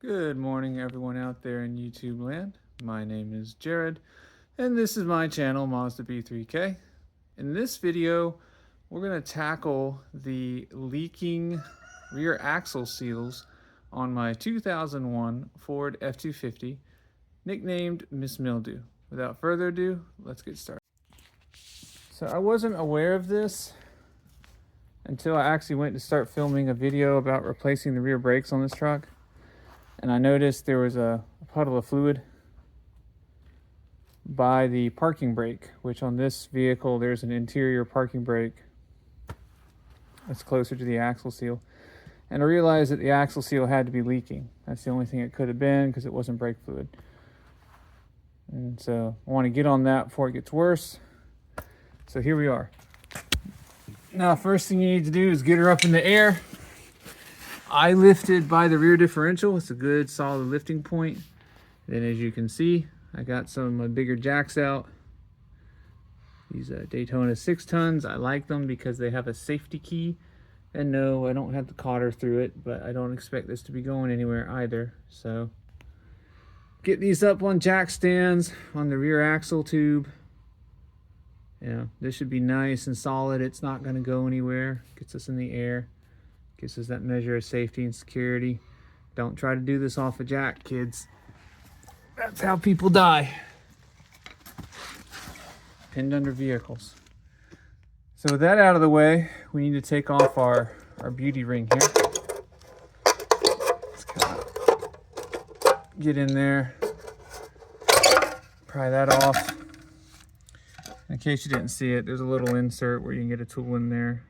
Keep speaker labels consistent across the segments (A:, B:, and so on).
A: Good morning, everyone out there in YouTube land. My name is Jared, and this is my channel, Mazda B3K. In this video, we're going to tackle the leaking rear axle seals on my 2001 Ford F250, nicknamed Miss Mildew. Without further ado, let's get started. So I wasn't aware of this until I actually went to start filming a video about replacing the rear brakes on this truck. And I noticed there was a puddle of fluid by the parking brake, which on this vehicle there's an interior parking brake that's closer to the axle seal. And I realized that the axle seal had to be leaking. That's the only thing it could have been, because it wasn't brake fluid. And so I want to get on that before it gets worse. So here we are. Now, first thing you need to do is get her up in the air. I lifted by the rear differential. It's a good solid lifting point. Then as you can see, I got some bigger jacks out. These Daytona 6 tons. I like them because they have a safety key. And no, I don't have the cotter through it, but I don't expect this to be going anywhere either. So get these up on jack stands on the rear axle tube. Yeah, this should be nice and solid. It's not going to go anywhere. Gets us in the air. Gives us that measure of safety and security. Don't try to do this off a jack, kids. That's how people die. Pinned under vehicles. So with that out of the way, we need to take off our beauty ring here. Let's kind of get in there. Pry that off. In case you didn't see it, there's a little insert where you can get a tool in there.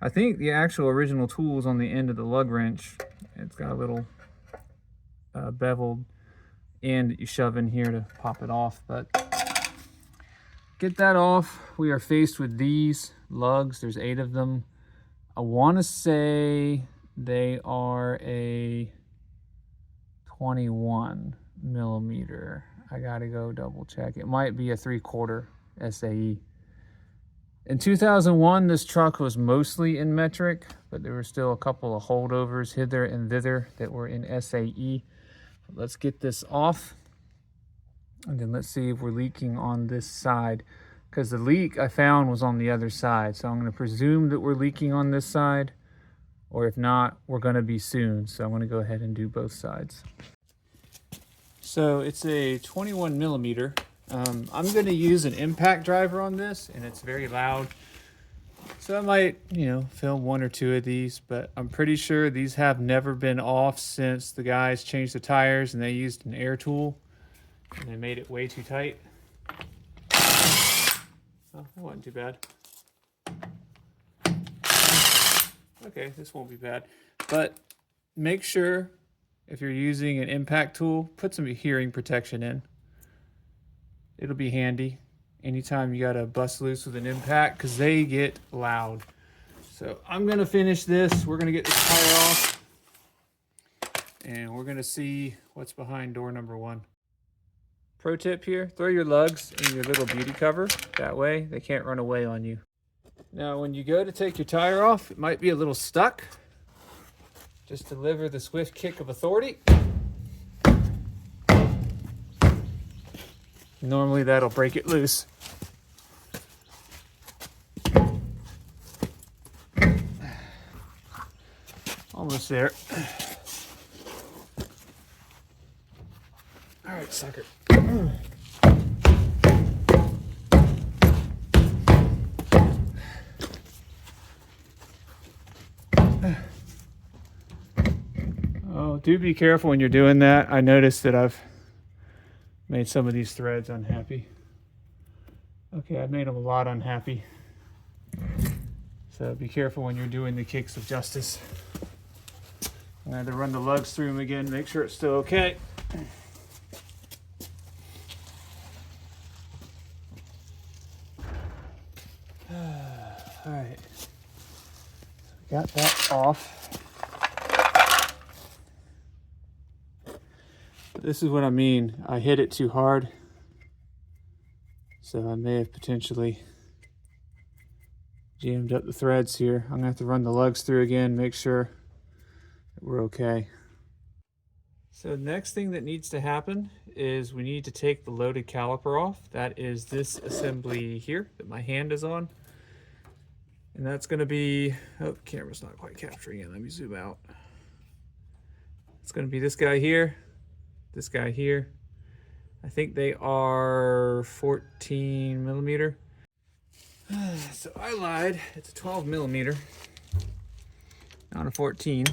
A: I think the actual original tool is on the end of the lug wrench. It's got a little beveled end that you shove in here to pop it off. But get that off. We are faced with these lugs. There's 8 of them. I want to say they are a 21 millimeter. I got to go double check. It might be a 3/4 SAE. In 2001, this truck was mostly in metric, but there were still a couple of holdovers hither and thither that were in SAE. Let's get this off, and then let's see if we're leaking on this side, because the leak I found was on the other side. So I'm going to presume that we're leaking on this side, or if not, we're going to be soon. So I'm going to go ahead and do both sides. So it's a 21 millimeter. I'm going to use an impact driver on this, and it's very loud. So I might, film 1 or 2 of these, but I'm pretty sure these have never been off since the guys changed the tires and they used an air tool and they made it way too tight. Oh, that wasn't too bad. Okay, this won't be bad. But make sure if you're using an impact tool, put some hearing protection in. It'll be handy anytime you gotta bust loose with an impact, because they get loud. So I'm gonna finish this. We're gonna get this tire off, and we're gonna see what's behind door number 1. Pro tip here, throw your lugs in your little beauty cover. That way they can't run away on you. Now when you go to take your tire off, it might be a little stuck. Just deliver the swift kick of authority. Normally that'll break it loose. Almost there. All right, sucker. Oh, do be careful when you're doing that. I noticed that I've made some of these threads unhappy. Okay, I've made them a lot unhappy. So be careful when you're doing the kicks of justice. I'm going to run the lugs through them again, make sure it's still okay. All right, got that off. This is what I mean. I hit it too hard. So I may have potentially jammed up the threads here. I'm gonna have to run the lugs through again, make sure that we're okay. So next thing that needs to happen is we need to take the loaded caliper off. That is this assembly here that my hand is on. And that's going to be, oh, camera's not quite capturing it. Let me zoom out. It's going to be this guy here, this guy here. I think they are 14 millimeter. So I lied. It's a 12 millimeter, not a 14.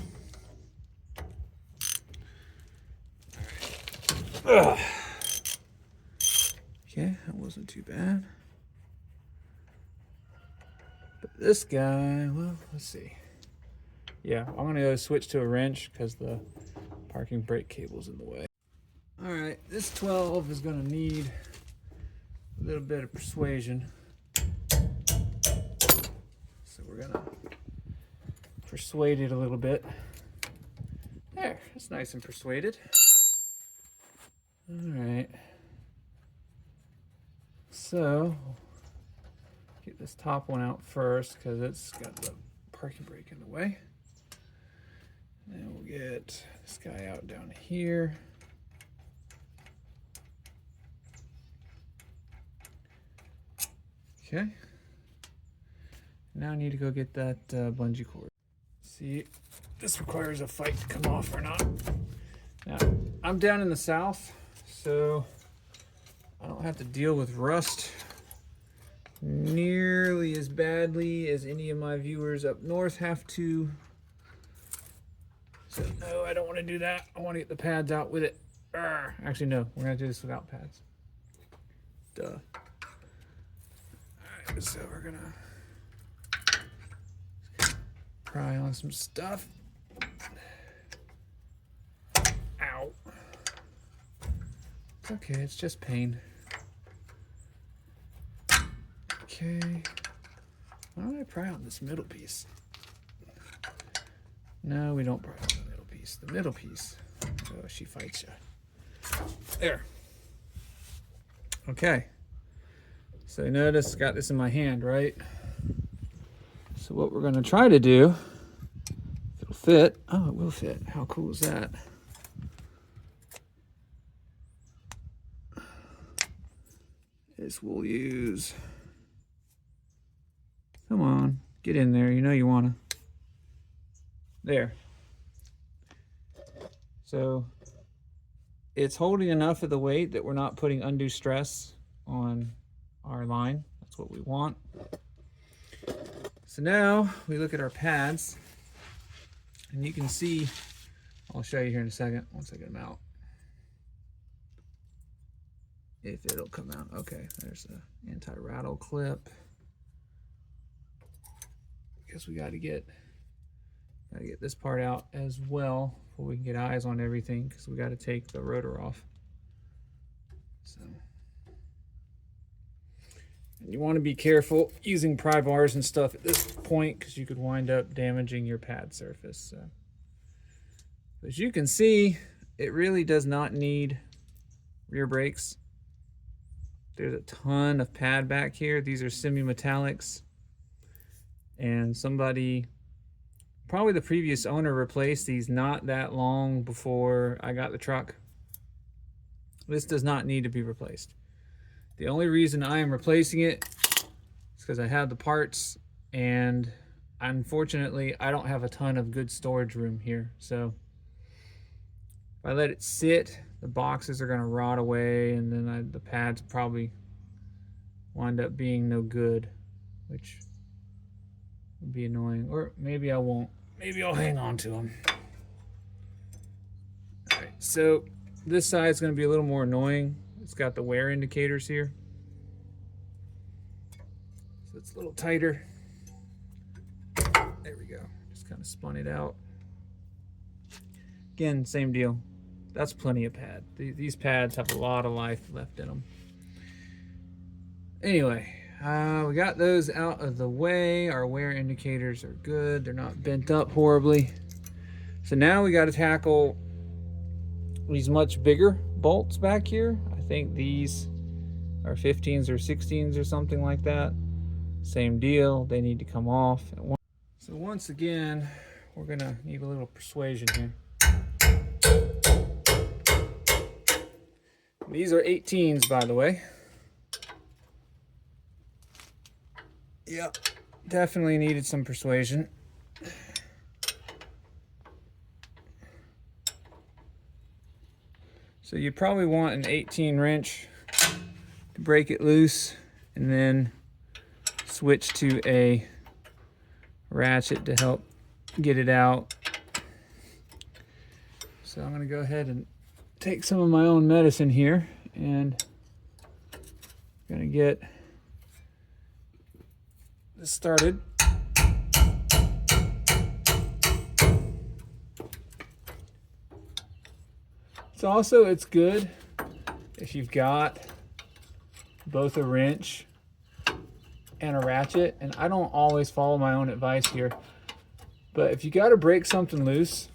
A: Ugh. Okay, that wasn't too bad. But this guy, well, let's see. Yeah, I'm gonna go switch to a wrench because the parking brake cable's in the way. All right, this 12 is gonna need a little bit of persuasion. So we're gonna persuade it a little bit. There, it's nice and persuaded. All right. So, get this top one out first because it's got the parking brake in the way. And we'll get this guy out down here. Okay. Now I need to go get that bungee cord. See, this requires a fight to come off or not. Now, I'm down in the south, so I don't have to deal with rust nearly as badly as any of my viewers up north have to. So no, I don't want to do that. I want to get the pads out with it. Actually, no, we're gonna do this without pads. Duh. All right, so we're gonna pry on some stuff. Ow. It's okay, it's just pain. Okay. Why don't I pry on this middle piece? No, we don't pry on the middle piece. The middle piece. Oh, she fights you. There. Okay. So you notice I got this in my hand, right? So what we're gonna try to do, if it'll fit, oh, it will fit. How cool is that? Is we'll use, come on, get in there, you know you wanna. There. So it's holding enough of the weight that we're not putting undue stress on our line. That's what we want. So now we look at our pads, and you can see, I'll show you here in a second once I get them out. If it'll come out. Okay, there's the anti-rattle clip. Guess we gotta get this part out as well before we can get eyes on everything, because we gotta take the rotor off. So, and you want to be careful using pry bars and stuff at this point because you could wind up damaging your pad surface. So, as you can see, it really does not need rear brakes. There's a ton of pad back here. These are semi-metallics, and somebody, probably the previous owner, replaced these not that long before I got the truck. This does not need to be replaced. The only reason I am replacing it is because I have the parts, and unfortunately I don't have a ton of good storage room here. So if I let it sit, the boxes are going to rot away, and then the pads probably wind up being no good, which would be annoying. Or maybe I won't. Maybe I'll hang on to them. All right, so this side is going to be a little more annoying. It's got the wear indicators here, so it's a little tighter. There we go. Just kind of spun it out. Again, same deal. That's plenty of pad. These pads have a lot of life left in them. Anyway, we got those out of the way. Our wear indicators are good. They're not bent up horribly. So now we got to tackle these much bigger bolts back here. I think these are 15s or 16s or something like that. Same deal. They need to come off. So once again, we're going to need a little persuasion here. These are 18s, by the way. Yep, definitely needed some persuasion. So you probably want an 18 wrench to break it loose, and then switch to a ratchet to help get it out. So I'm gonna go ahead and take some of my own medicine here, and I'm gonna get this started. It's good if you've got both a wrench and a ratchet, and I don't always follow my own advice here, but if you got to break something loose,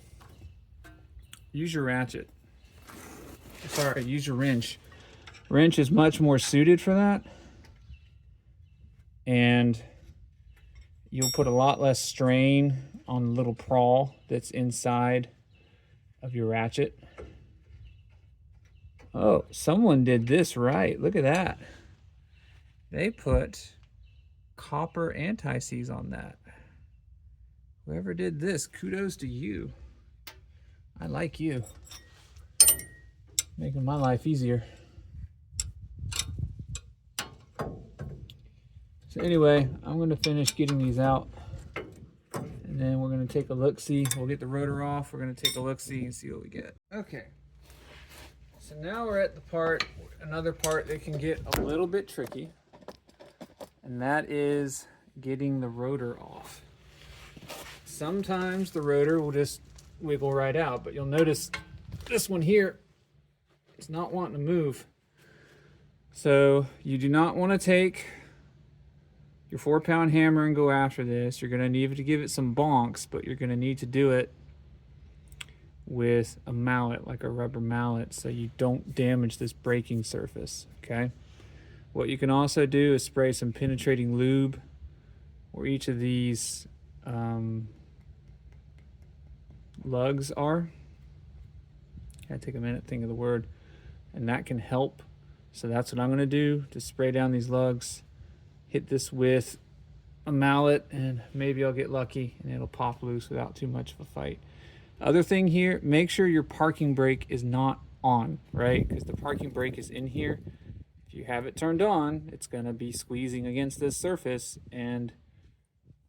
A: use your ratchet. Sorry, use your wrench. Wrench is much more suited for that, and you'll put a lot less strain on the little pawl that's inside of your ratchet. Oh, someone did this right. Look at that. They put copper anti-seize on that. Whoever did this, kudos to you. I like you. Making my life easier. So anyway, I'm going to finish getting these out, and then we're going to take a look-see. We'll get the rotor off. We're going to take a look-see and see what we get. Okay. So now we're at the part, another part that can get a little bit tricky, and that is getting the rotor off. Sometimes the rotor will just wiggle right out, but you'll notice this one here is not wanting to move. So you do not want to take your 4-pound hammer and go after this. You're going to need to give it some bonks, but you're going to need to do it with a mallet, like a rubber mallet, so you don't damage this braking surface, okay? What you can also do is spray some penetrating lube where each of these lugs are. Gotta take a minute, think of the word, and that can help. So that's what I'm gonna do, to spray down these lugs, hit this with a mallet, and maybe I'll get lucky and it'll pop loose without too much of a fight. Other thing here, make sure your parking brake is not on, right? Because the parking brake is in here. If you have it turned on, it's gonna be squeezing against this surface, and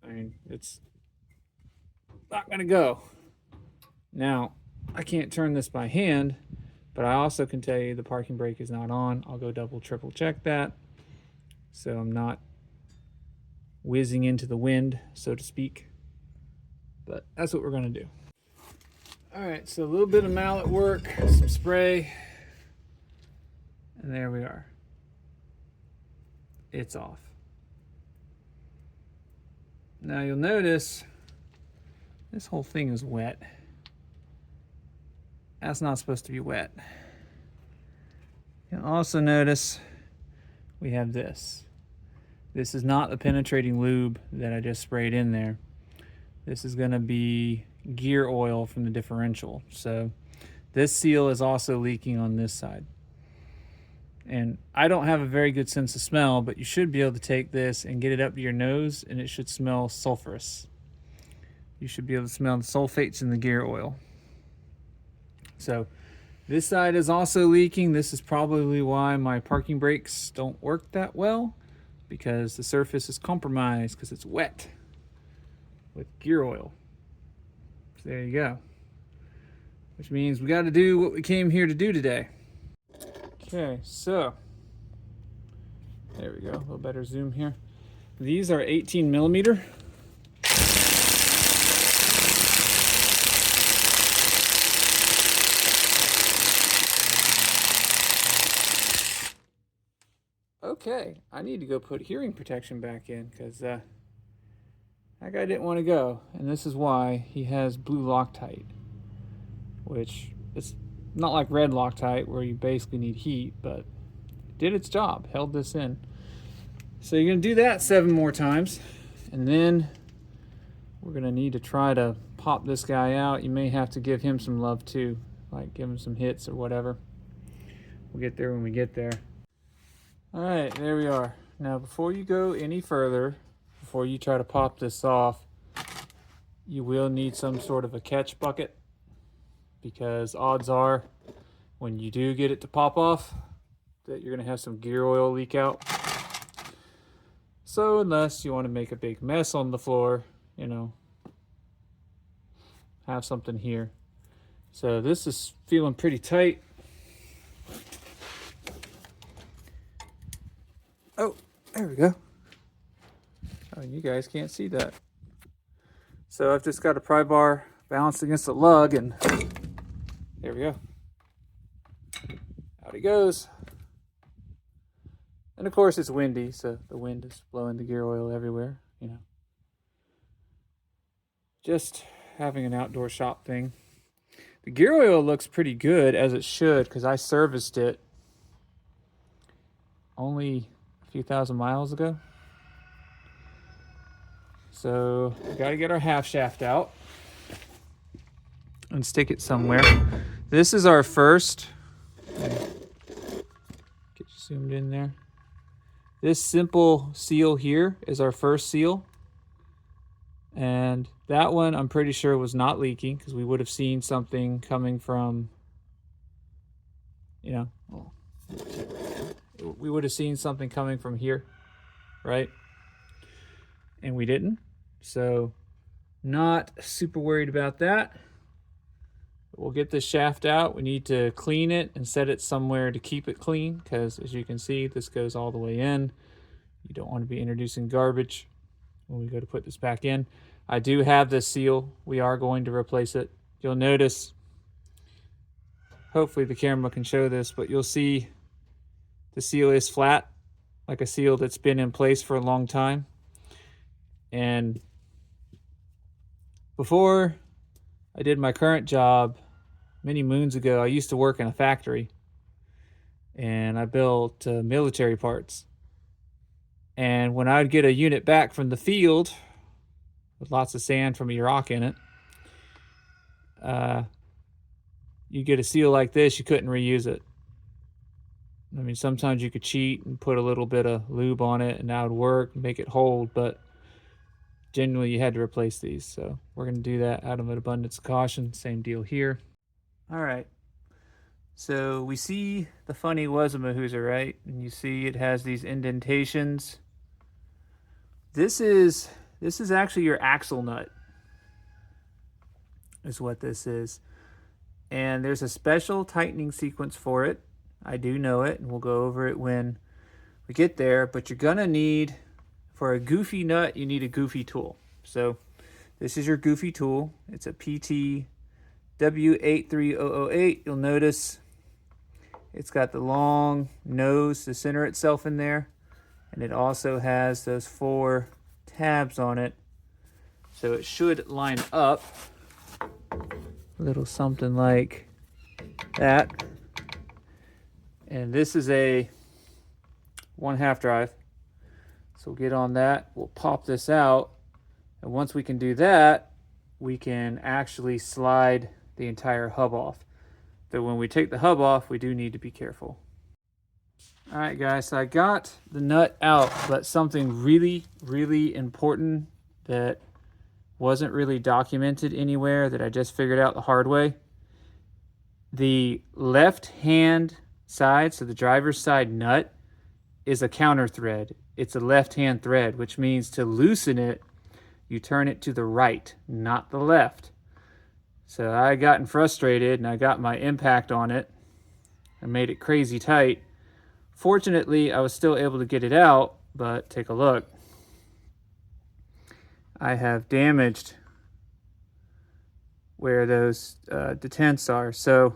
A: I mean, it's not gonna go. Now, I can't turn this by hand, but I also can tell you the parking brake is not on. I'll go double, triple check that, so I'm not whizzing into the wind, so to speak. But that's what we're gonna do. All right, so a little bit of mallet work, some spray, and there we are. It's off. Now you'll notice this whole thing is wet. That's not supposed to be wet. You'll also notice we have this. This is not the penetrating lube that I just sprayed in there. This is gonna be gear oil from the differential. So this seal is also leaking on this side. And I don't have a very good sense of smell, but you should be able to take this and get it up to your nose, and it should smell sulfurous. You should be able to smell the sulfates in the gear oil. So this side is also leaking. This is probably why my parking brakes don't work that well, because the surface is compromised because it's wet with gear oil. So there you go. Which means we got to do what we came here to do today. Okay, so there we go. A little better zoom here. These are 18 millimeter. Okay, I need to go put hearing protection back in, because that guy didn't want to go, and this is why. He has blue Loctite, which is not like red Loctite where you basically need heat, but it did its job, held this in. So you're going to do that 7 more times, and then we're going to need to try to pop this guy out. You may have to give him some love too, like give him some hits or whatever. We'll get there when we get there. All right, there we are. Now, before you go any further, before you try to pop this off, you will need some sort of a catch bucket, because odds are when you do get it to pop off that you're going to have some gear oil leak out. So unless you want to make a big mess on the floor, you know, have something here. So this is feeling pretty tight. Oh, there we go. Oh, you guys can't see that. So I've just got a pry bar balanced against the lug, and there we go. Out it goes. And of course it's windy, so the wind is blowing the gear oil everywhere, you know. Just having an outdoor shop thing. The gear oil looks pretty good, as it should, because I serviced it only a few thousand miles ago. So we got to get our half shaft out and stick it somewhere. This is our first, get you zoomed in there. This simple seal here is our first seal. And that one I'm pretty sure was not leaking, because we would have seen something coming from, you know, we would have seen something coming from here, right? And we didn't. So not super worried about that. We'll get this shaft out. We need to clean it and set it somewhere to keep it clean, because as you can see, this goes all the way in. You don't want to be introducing garbage when we go to put this back in. I do have this seal. We are going to replace it. You'll notice, hopefully the camera can show this, but you'll see the seal is flat, like a seal that's been in place for a long time. And before I did my current job, many moons ago, I used to work in a factory, and I built military parts. And when I would get a unit back from the field with lots of sand from Iraq in it, you get a seal like this, you couldn't reuse it. I mean, sometimes you could cheat and put a little bit of lube on it and that would work and make it hold, but generally you had to replace these. So we're going to do that out of an abundance of caution. Same deal here. All right. So we see the funny Wazamahoozer, right? And you see it has these indentations. This is actually your axle nut, is what this is. And there's a special tightening sequence for it. I do know it, and we'll go over it when we get there. But you're gonna need, for a goofy nut, you need a goofy tool. So this is your goofy tool. It's a PT W83008. You'll notice it's got the long nose to center itself in there. And it also has those 4 tabs on it. So it should line up a little something like that. And this is a 1/2 drive. So we'll get on that. We'll pop this out. And once we can do that, we can actually slide the entire hub off. Though when we take the hub off, we do need to be careful. All right, guys, so I got the nut out, but something really, really important that wasn't really documented anywhere, that I just figured out the hard way. The left-hand side, so the driver's side nut, is a counter thread. It's a left-hand thread, which means to loosen it, you turn it to the right, not the left. So I gotten frustrated, and I got my impact on it and made it crazy tight. Fortunately, I was still able to get it out, but take a look. I have damaged where those detents are. So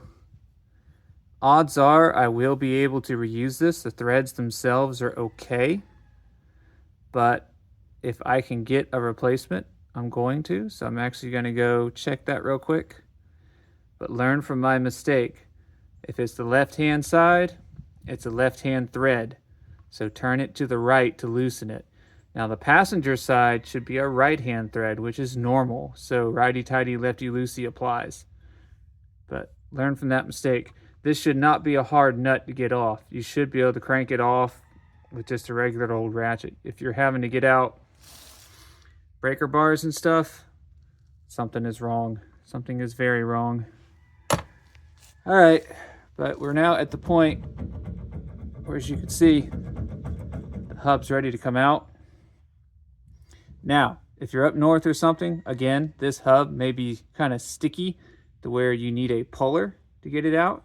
A: odds are I will be able to reuse this. The threads themselves are okay. But if I can get a replacement, I'm going to. So I'm actually going to go check that real quick. But learn from my mistake. If it's the left-hand side, it's a left-hand thread. So turn it to the right to loosen it. Now the passenger side should be a right-hand thread, which is normal. So righty-tighty, lefty-loosey applies. But learn from that mistake. this should not be a hard nut to get off. You should be able to crank it off with just a regular old ratchet. If you're having to get out breaker bars and stuff, something is wrong. Something is very wrong. All right, but we're now at the point where, as you can see, the hub's ready to come out. Now, if you're up north or something, again, this hub may be kind of sticky to where you need a puller to get it out.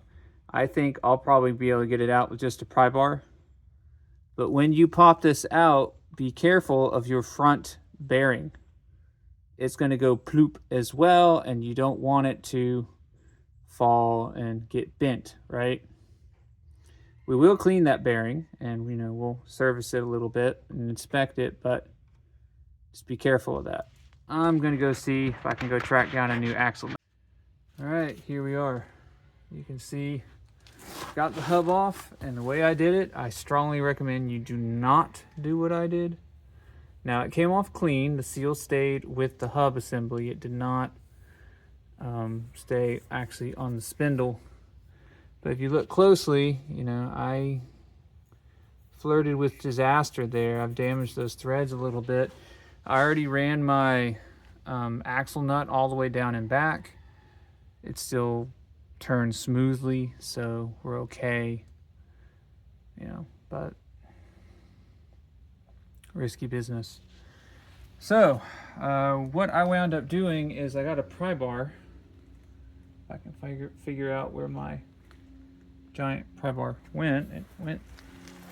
A: I think I'll probably be able to get it out with just a pry bar. But when you pop this out, be careful of your front bearing. It's going to go ploop as well, and you don't want it to fall and get bent, right? We will clean that bearing, and we'll service it a little bit and inspect it, but just be careful of that. I'm going to go see if I can go track down a new axle. All right, here we are. You can see, got the hub off, and the way I did it, I strongly recommend you do not do what I did. Now, it came off clean. The seal stayed with the hub assembly. It did not stay actually on the spindle. But if you look closely, I flirted with disaster there. I've damaged those threads a little bit. I already ran my axle nut all the way down and back. It still turns smoothly, so we're okay. But risky business. So what I wound up doing is I got a pry bar. If I can figure out where my giant pry bar went. It went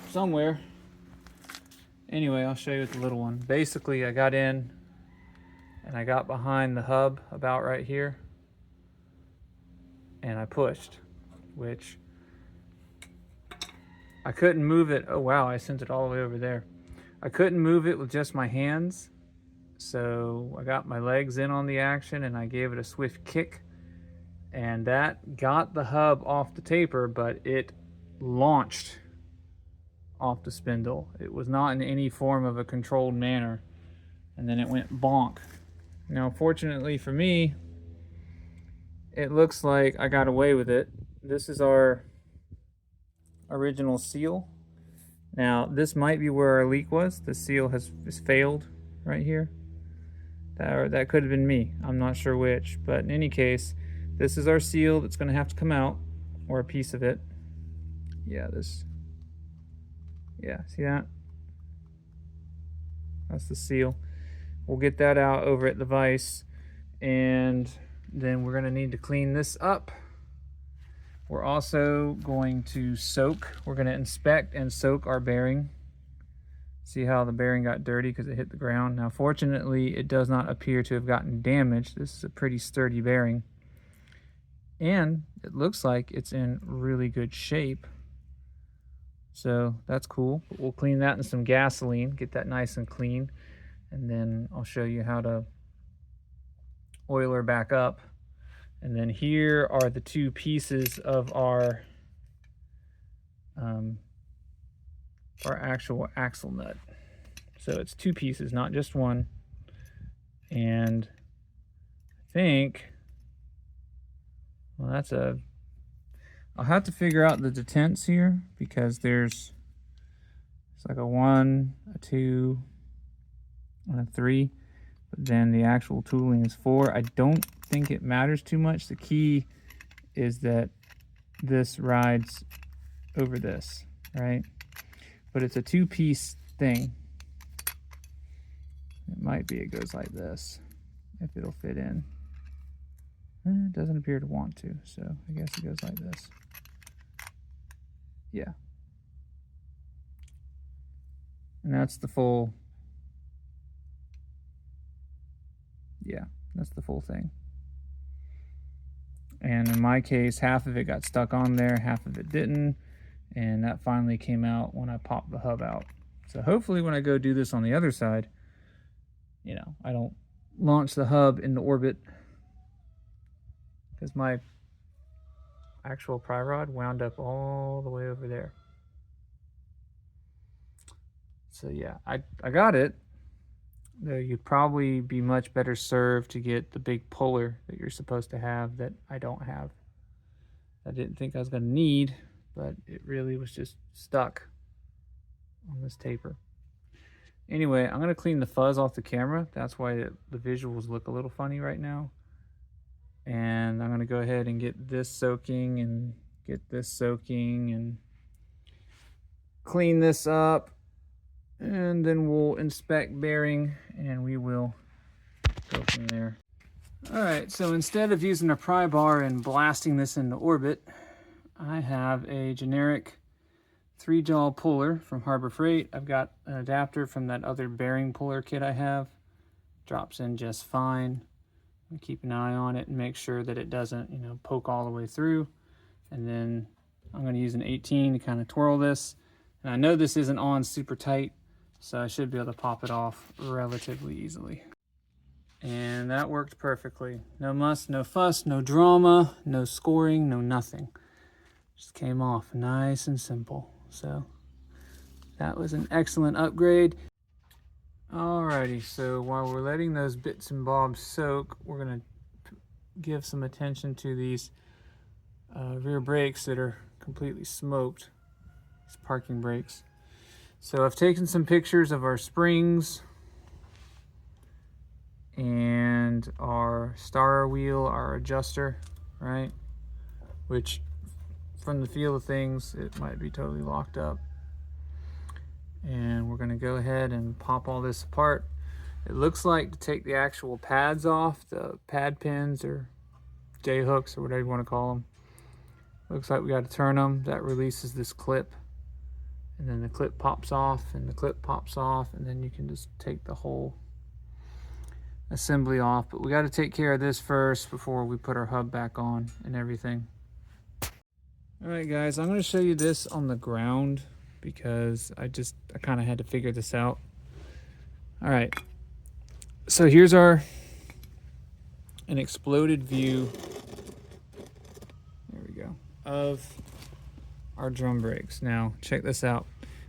A: somewhere. Anyway, I'll show you with the little one. Basically, I got in and I got behind the hub about right here, and I pushed, which I couldn't move it. Oh wow, I sent it all the way over there. I couldn't move it with just my hands, so I got my legs in on the action and I gave it a swift kick, and that got the hub off the taper, but it launched off the spindle. It was not in any form of a controlled manner, and then it went bonk. Now, fortunately for me, it looks like I got away with it. This is our original seal. Now, this might be where our leak was. The seal has failed right here. That could have been me. I'm not sure which. But in any case, this is our seal that's going to have to come out, or a piece of it. Yeah, see that? That's the seal. We'll get that out over at the vise, and then we're going to need to clean this up. We're also going to soak. We're going to inspect and soak our bearing. See how the bearing got dirty because it hit the ground. Now, fortunately, it does not appear to have gotten damaged. This is a pretty sturdy bearing. And it looks like it's in really good shape. So that's cool. But we'll clean that in some gasoline, get that nice and clean. And then I'll show you how to oil her back up. And then here are the two pieces of our actual axle nut. So it's two pieces, not just one. And I think, well, I'll have to figure out the detents here, because it's like a 1, a 2, and a 3. But then the actual tooling is 4. I don't think it matters too much. The key is that this rides over this, right? But it's a 2-piece thing. It might be it goes like this, if it'll fit in. It doesn't appear to want to, so I guess it goes like this. Yeah. And that's the full, yeah, that's the full thing. And in my case, half of it got stuck on there, half of it didn't. And that finally came out when I popped the hub out. So hopefully when I go do this on the other side, I don't launch the hub into orbit, because my actual pry rod wound up all the way over there. So yeah, I got it. Though you'd probably be much better served to get the big puller that you're supposed to have that I don't have. I didn't think I was going to need, but it really was just stuck on this taper. Anyway, I'm going to clean the fuzz off the camera. That's why the visuals look a little funny right now. And I'm going to go ahead and get this soaking and get this soaking and clean this up. And then we'll inspect bearing and we will go from there. All right, so instead of using a pry bar and blasting this into orbit, I have a generic 3-jaw puller from Harbor Freight. I've got an adapter from that other bearing puller kit I have. Drops in just fine. Keep an eye on it and make sure that it doesn't, poke all the way through. And then I'm going to use an 18 to kind of twirl this. And I know this isn't on super tight, so I should be able to pop it off relatively easily. And that worked perfectly. No muss, no fuss, no drama, no scoring, no nothing. Just came off nice and simple. So that was an excellent upgrade. Alrighty, so while we're letting those bits and bobs soak, we're gonna give some attention to these rear brakes that are completely smoked, these parking brakes. So I've taken some pictures of our springs and our star wheel, our adjuster, right? Which from the feel of things, it might be totally locked up. And we're going to go ahead and pop all this apart. It looks like to take the actual pads off, the pad pins or J-hooks or whatever you want to call them. Looks like we got to turn them. That releases this clip. And then the clip pops off and the clip pops off, and then you can just take the whole assembly off. But we got to take care of this first before we put our hub back on and everything. All right, guys, I'm going to show you this on the ground because I kind of had to figure this out. All right, so here's an exploded view, there we go, of our drum brakes. Now, check this out.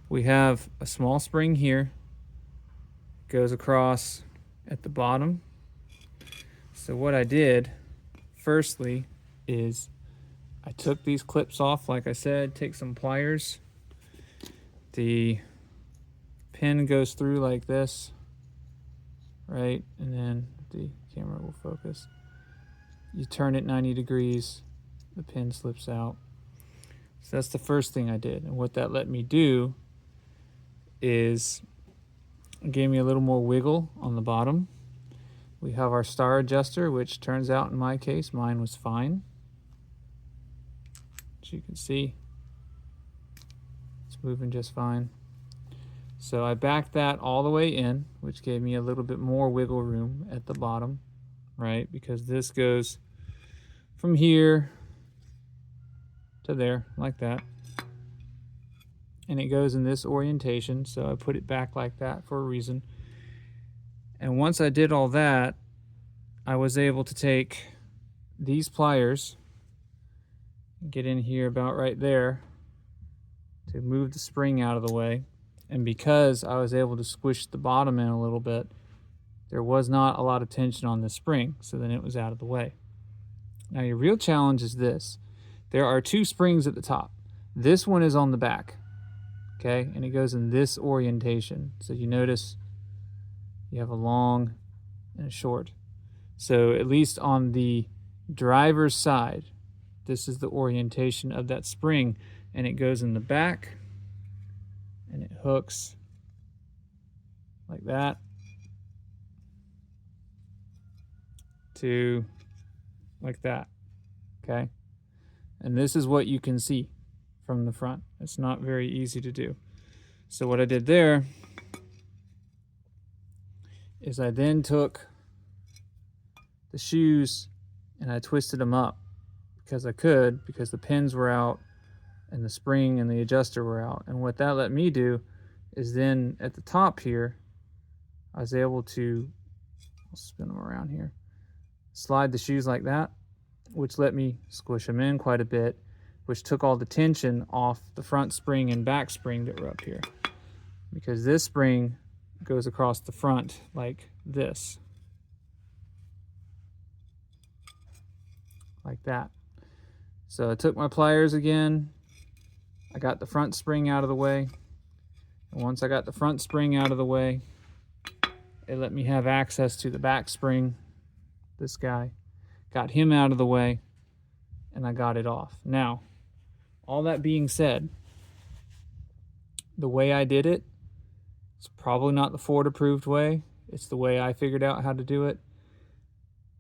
A: We have a small spring here, goes across at the bottom. So what I did, firstly, is I took these clips off, like I said, take some pliers. The pin goes through like this, right? And then the camera will focus. You turn it 90 degrees, the pin slips out. So that's the first thing I did. And what that let me do is it gave me a little more wiggle on the bottom. We have our star adjuster, which turns out in my case, mine was fine. As you can see, it's moving just fine. So I backed that all the way in, which gave me a little bit more wiggle room at the bottom, right? Because this goes from here to there, like that. And it goes in this orientation, so I put it back like that for a reason. And once I did all that, I was able to take these pliers, get in here about right there to move the spring out of the way. And because I was able to squish the bottom in a little bit, there was not a lot of tension on the spring, so then it was out of the way. Now your real challenge is this. There are two springs at the top. This one is on the back, okay? And it goes in this orientation. So you notice you have a long and a short. So at least on the driver's side, this is the orientation of that spring, and it goes in the back and it hooks like that to like that, okay? And this is what you can see from the front. It's not very easy to do. So what I did there is I then took the shoes and I twisted them up because I could, because the pins were out and the spring and the adjuster were out. And what that let me do is then at the top here, I was able to, I'll spin them around here, slide the shoes like that, which let me squish them in quite a bit, which took all the tension off the front spring and back spring that were up here. Because this spring goes across the front like this. Like that. So I took my pliers again. I got the front spring out of the way. And once I got the front spring out of the way, it let me have access to the back spring. This guy. Got him out of the way, and I got it off. Now, all that being said, the way I did it, it's probably not the Ford approved way. It's the way I figured out how to do it.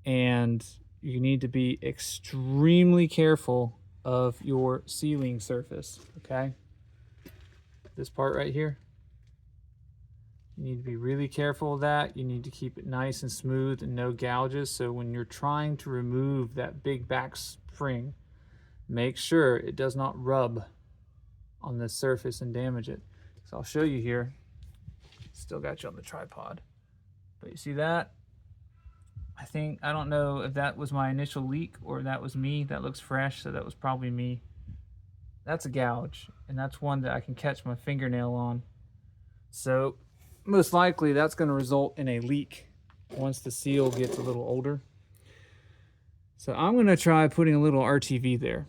A: And you need to be extremely careful of your sealing surface, okay? This part right here. You need to be really careful of that. You need to keep it nice and smooth and no gouges. So when you're trying to remove that big back spring, make sure it does not rub on this surface and damage it. So I'll show you here. Still got you on the tripod. But you see that? I don't know if that was my initial leak or that was me. That looks fresh, so that was probably me. That's a gouge, and that's one that I can catch my fingernail on. So most likely that's going to result in a leak once the seal gets a little older. So I'm going to try putting a little RTV there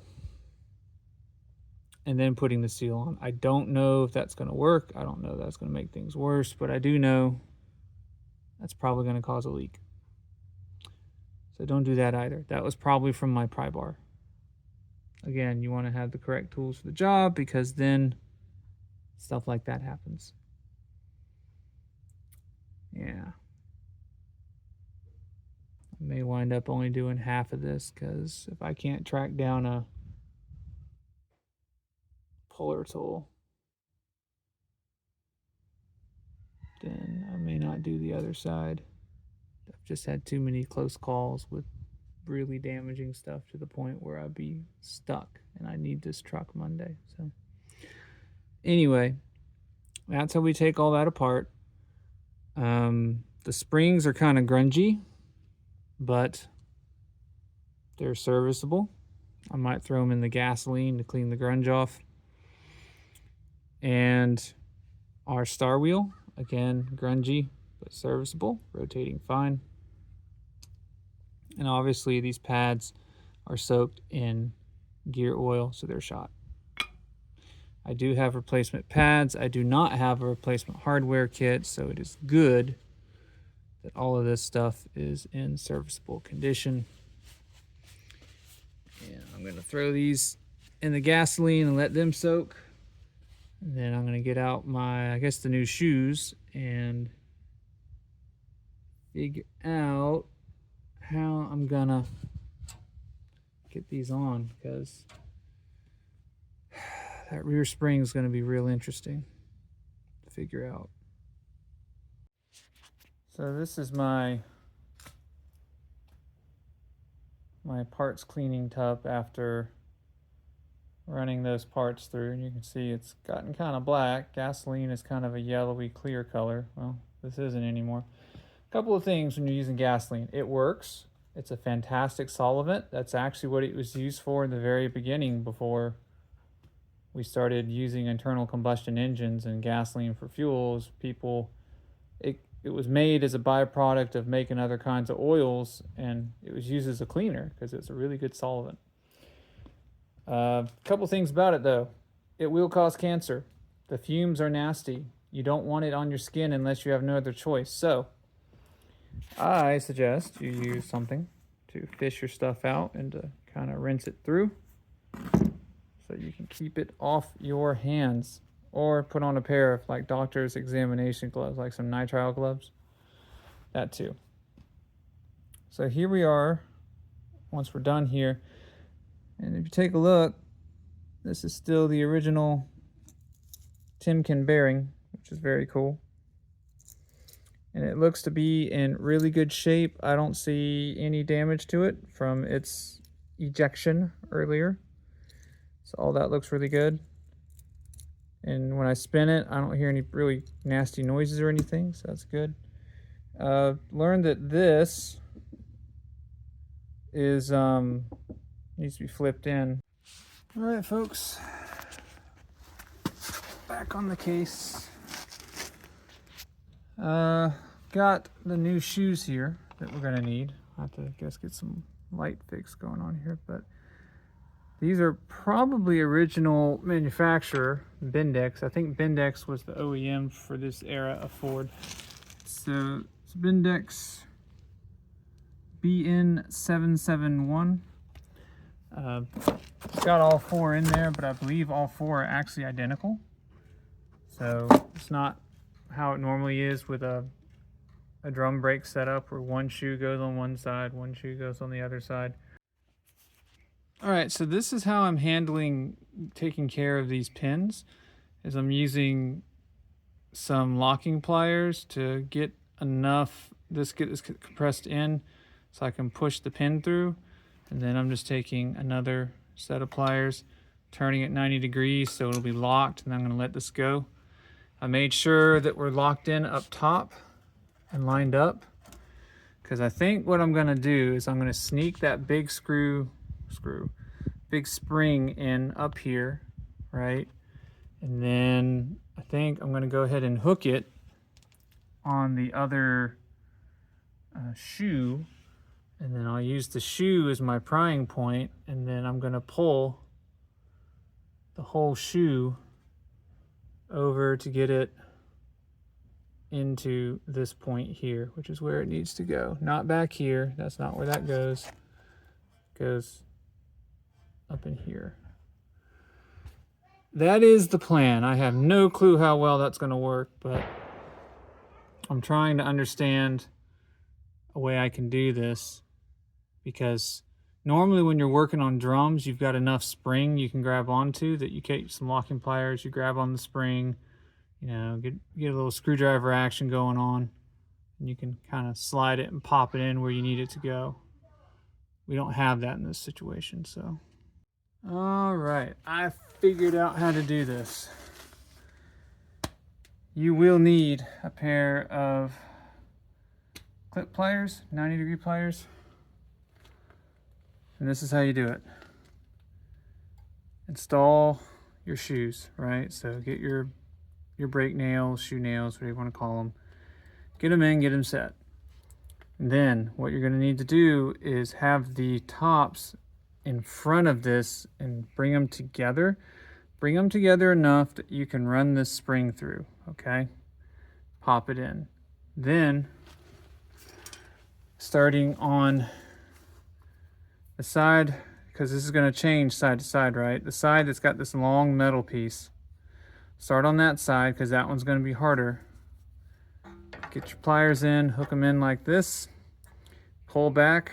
A: and then putting the seal on. I don't know if that's going to work. I don't know if that's going to make things worse, but I do know that's probably going to cause a leak. So don't do that either. That was probably from my pry bar. Again, you want to have the correct tools for the job because then stuff like that happens. Yeah. I may wind up only doing half of this because if I can't track down a puller tool, then I may not do the other side. I've just had too many close calls with really damaging stuff to the point where I'd be stuck and I need this truck Monday. So anyway, that's how we take all that apart. The springs are kind of grungy, but they're serviceable. I might throw them in the gasoline to clean the grunge off. And our star wheel, again, grungy, but serviceable, rotating fine. And obviously these pads are soaked in gear oil, so they're shot. I do have replacement pads. I do not have a replacement hardware kit, so it is good that all of this stuff is in serviceable condition. And I'm going to throw these in the gasoline and let them soak. And then I'm going to get out my, I guess, the new shoes and figure out how I'm going to get these on, because that rear spring is going to be real interesting to figure out. So this is my parts cleaning tub after running those parts through, and you can see it's gotten kind of black. Gasoline is kind of a yellowy clear color. Well, this isn't anymore. A couple of things when you're using gasoline. It works. It's a fantastic solvent. That's actually what it was used for in the very beginning before we started using internal combustion engines and gasoline for fuels. It was made as a byproduct of making other kinds of oils, and it was used as a cleaner because it's a really good solvent. A couple things about it though. It will cause cancer. The fumes are nasty. You don't want it on your skin unless you have no other choice. So I suggest you use something to fish your stuff out and to kind of rinse it through so you can keep it off your hands. Or put on a pair of like doctor's examination gloves, like some nitrile gloves. That too. So here we are, once we're done here. And if you take a look, this is still the original Timken bearing, which is very cool. And it looks to be in really good shape. I don't see any damage to it from its ejection earlier. So all that looks really good. And when I spin it, I don't hear any really nasty noises or anything, so that's good. Learned that this is needs to be flipped in. All right, folks, back on the case. Got the new shoes here that we're gonna need. I have to, I guess, get some light fix going on here, but These are probably original manufacturer, Bendix. I think Bendix was the OEM for this era of Ford. So it's Bendix BN771. It's got all four in there, but I believe all four are actually identical. So it's not how it normally is with a drum brake setup where one shoe goes on one side, one shoe goes on the other side. All right, so this is how I'm taking care of these pins, is I'm using some locking pliers to get get this compressed in so I can push the pin through. And then I'm just taking another set of pliers, turning it 90 degrees so it'll be locked, and I'm gonna let this go. I made sure that we're locked in up top and lined up, because I think what I'm gonna do is I'm gonna sneak that big big spring in up here, right? And then I think I'm gonna go ahead and hook it on the other shoe, and then I'll use the shoe as my prying point, and then I'm gonna pull the whole shoe over to get it into this point here, which is where it needs to go. Not back here, that's not where that goes. It goes up in here. That is the plan. I have no clue how well that's gonna work, but I'm trying to understand a way I can do this, because normally when you're working on drums, you've got enough spring you can grab onto that you take some locking pliers, you grab on the spring, you know, get a little screwdriver action going on, and you can kind of slide it and pop it in where you need it to go. We don't have that in this situation, so. All right, I figured out how to do this. You will need a pair of clip pliers, 90-degree pliers. And this is how you do it. Install your shoes, right? So get your brake nails, shoe nails, whatever you want to call them. Get them in, get them set. And then what you're going to need to do is have the tops in front of this and bring them together. Bring them together enough that you can run this spring through, okay? Pop it in. Then, starting on the side, because this is going to change side to side, right? The side that's got this long metal piece. Start on that side, because that one's going to be harder. Get your pliers in, hook them in like this. Pull back.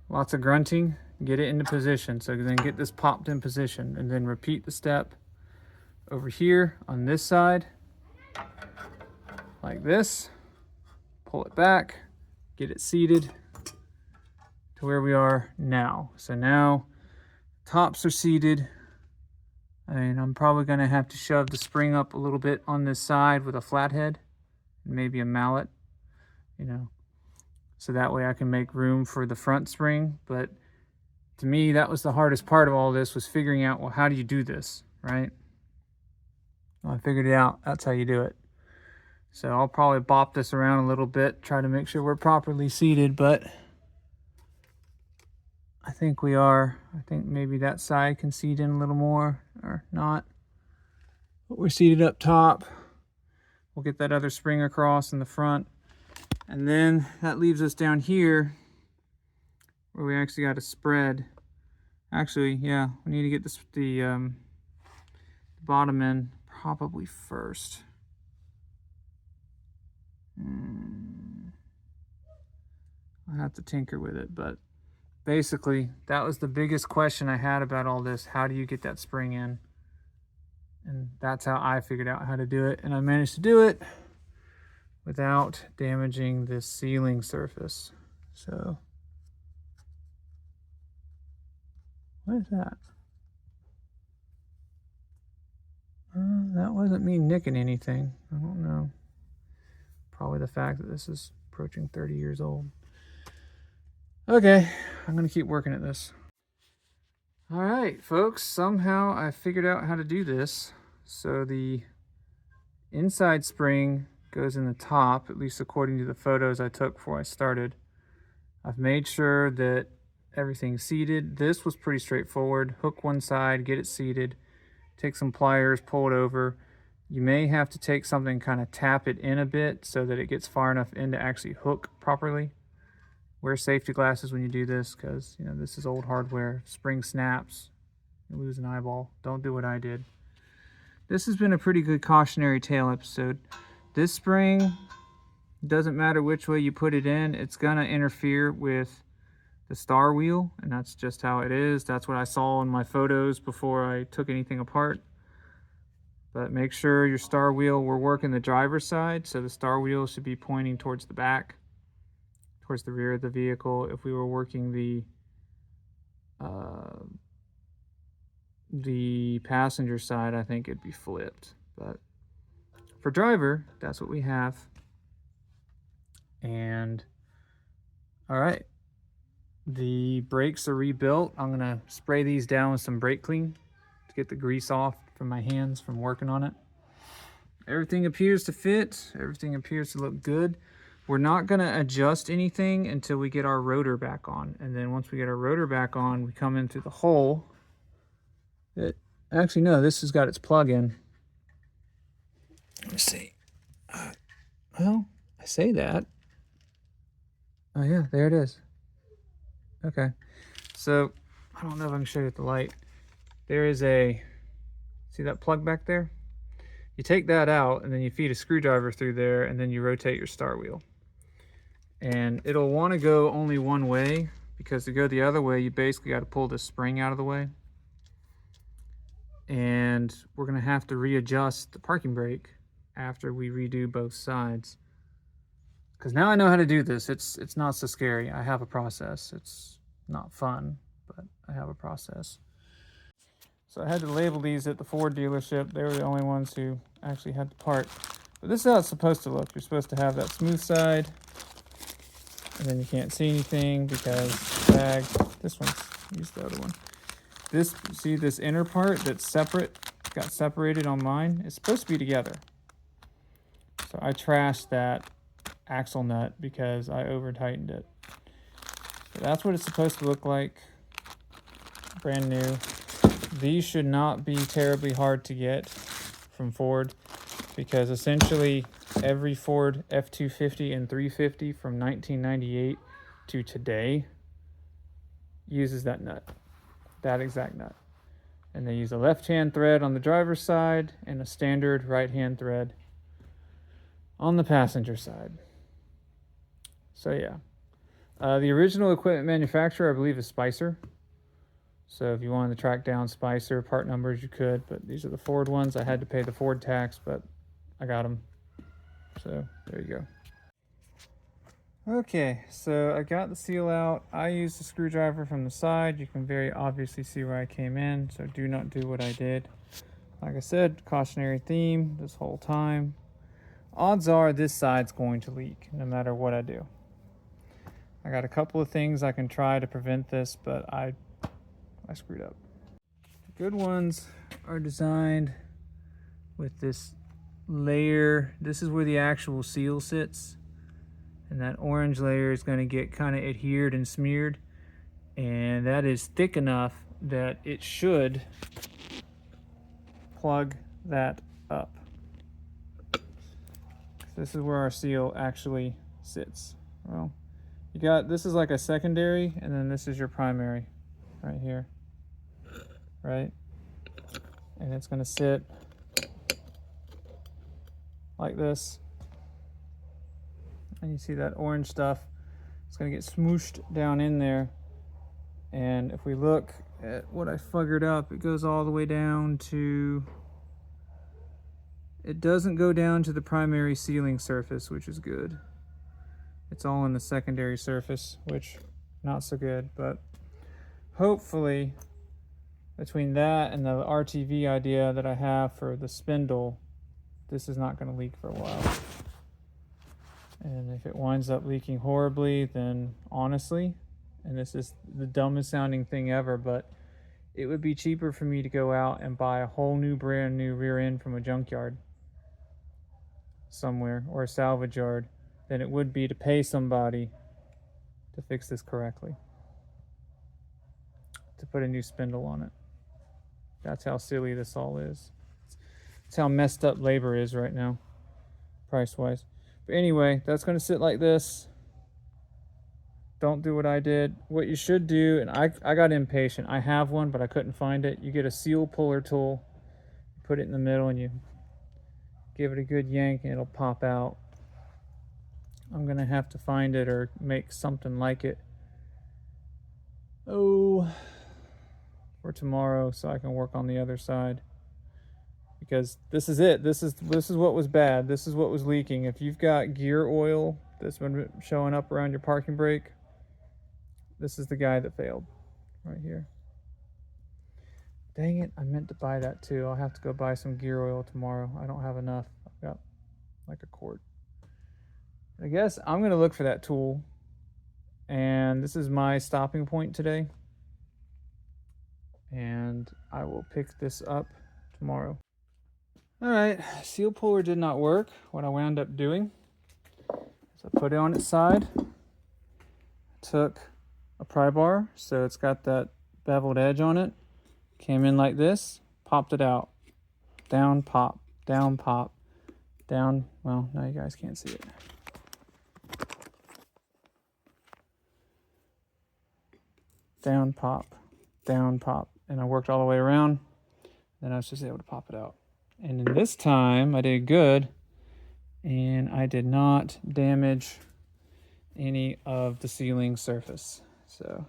A: Lots of grunting. Get it into position. So then get this popped in position, and then repeat the step over here on this side. Like this. Pull it back. Get it seated to where we are now. So now tops are seated, and I'm probably going to have to shove the spring up a little bit on this side with a flathead and maybe a mallet, you know, so that way I can make room for the front spring. But to me, that was the hardest part of all this, was figuring out, well, how do you do this, right? Well, I figured it out. That's how you do it. So I'll probably bop this around a little bit, try to make sure we're properly seated, but I think we are. I think maybe that side can seat in a little more, or not. But we're seated up top. We'll get that other spring across in the front. And then that leaves us down here where we actually got to spread. Actually, yeah, we need to get the bottom in probably first. I'll have to tinker with it, but basically that was the biggest question I had about all this. How do you get that spring in? And that's how I figured out how to do it, and I managed to do it without damaging this sealing surface. So what is that? That wasn't me nicking anything. I don't know. Probably the fact that this is approaching 30 years old. Okay, I'm gonna keep working at this. All right, folks, somehow I figured out how to do this. So the inside spring goes in the top, at least according to the photos I took before I started. I've made sure that everything seated. This was pretty straightforward. Hook one side, get it seated, take some pliers, pull it over. You may have to take something, kind of tap it in a bit so that it gets far enough in to actually hook properly. Wear safety glasses when you do this, because you know this is old hardware. Spring snaps, you lose an eyeball. Don't do what I did. This has been a pretty good cautionary tale episode. This spring, doesn't matter which way you put it in, it's gonna interfere with the star wheel, and that's just how it is. That's what I saw in my photos before I took anything apart. But make sure your star wheel, we're working the driver's side, so the star wheel should be pointing towards the back, towards the rear of the vehicle. If we were working the passenger side, I think it'd be flipped. But for driver, that's what we have. And all right, the brakes are rebuilt. I'm gonna spray these down with some brake clean to get the grease off from my hands from working on it. Everything appears to fit. Everything appears to look good. We're not gonna adjust anything until we get our rotor back on. And then once we get our rotor back on, we come in through the hole. Actually, no, this has got its plug in. Let me see. Well, I say that. Oh yeah, there it is. Okay. So, I don't know if I can show you at the light. There is a, see that plug back there? You take that out and then you feed a screwdriver through there and then you rotate your star wheel. And it'll want to go only one way, because to go the other way, you basically got to pull this spring out of the way. And we're going to have to readjust the parking brake after we redo both sides. Because now I know how to do this. It's not so scary. I have a process. It's not fun, but I have a process. So I had to label these at the Ford dealership. They were the only ones who actually had the part. But this is how it's supposed to look. You're supposed to have that smooth side, and then you can't see anything because bag. This one's, use the other one. This, see this inner part that's separate, got separated on mine? It's supposed to be together. So I trashed that axle nut because I over tightened it. So that's what it's supposed to look like. Brand new. These should not be terribly hard to get from Ford, because essentially every Ford F250 and 350 from 1998 to today uses that nut, that exact nut. And they use a left-hand thread on the driver's side and a standard right-hand thread on the passenger side. So yeah, the original equipment manufacturer, I believe, is Spicer. So if you wanted to track down Spicer part numbers, you could, but these are the Ford ones. I had to pay the Ford tax, but I got them. So there you go. Okay, so I got the seal out. I used a screwdriver from the side. You can very obviously see where I came in, so do not do what I did. Like I said, cautionary theme this whole time. Odds are this side's going to leak no matter what I do. I got a couple of things I can try to prevent this, but I screwed up. The good ones are designed with this layer. This is where the actual seal sits, and that orange layer is going to get kind of adhered and smeared, and that is thick enough that it should plug that up. This is where our seal actually sits. Well, you got, this is like a secondary, and then this is your primary right here, right? And it's going to sit like this. And you see that orange stuff, it's going to get smooshed down in there. And if we look at what I figured up, it goes all the way down to, it doesn't go down to the primary sealing surface, which is good. It's all in the secondary surface, which not so good, but hopefully between that and the RTV idea that I have for the spindle, this is not going to leak for a while. And if it winds up leaking horribly, then honestly, and this is the dumbest sounding thing ever, but it would be cheaper for me to go out and buy a whole new brand new rear end from a junkyard somewhere or a salvage yard than it would be to pay somebody to fix this correctly. to put a new spindle on it. That's how silly this all is. That's how messed up labor is right now, price-wise. But anyway, that's going to sit like this. Don't do what I did. What you should do, and I got impatient. I have one, but I couldn't find it. You get a seal puller tool, put it in the middle, and you give it a good yank, and it'll pop out. I'm going to have to find it or make something like it. Oh, for tomorrow, so I can work on the other side. Because this is it. This is what was bad. This is what was leaking. If you've got gear oil that's been showing up around your parking brake, this is the guy that failed right here. Dang it, I meant to buy that too. I'll have to go buy some gear oil tomorrow. I don't have enough. I've got like a quart. I guess I'm gonna look for that tool. And this is my stopping point today. And I will pick this up tomorrow. All right, seal puller did not work. What I wound up doing is I put it on its side, took a pry bar, so it's got that beveled edge on it, came in like this, popped it out, down, pop, down, pop, down. Well, now you guys can't see it. Down, pop, and I worked all the way around, then I was just able to pop it out. And in this time I did good, and I did not damage any of the sealing surface. So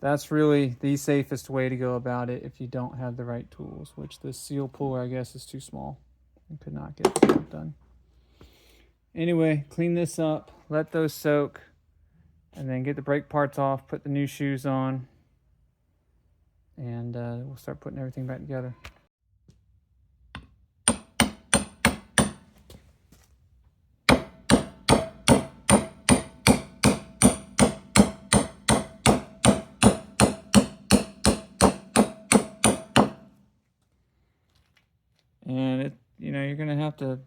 A: that's really the safest way to go about it if you don't have the right tools, which the seal puller, I guess, is too small. I could not get the job done. Anyway, clean this up, let those soak, and then get the brake parts off, put the new shoes on, and we'll start putting everything back together. And you're gonna have to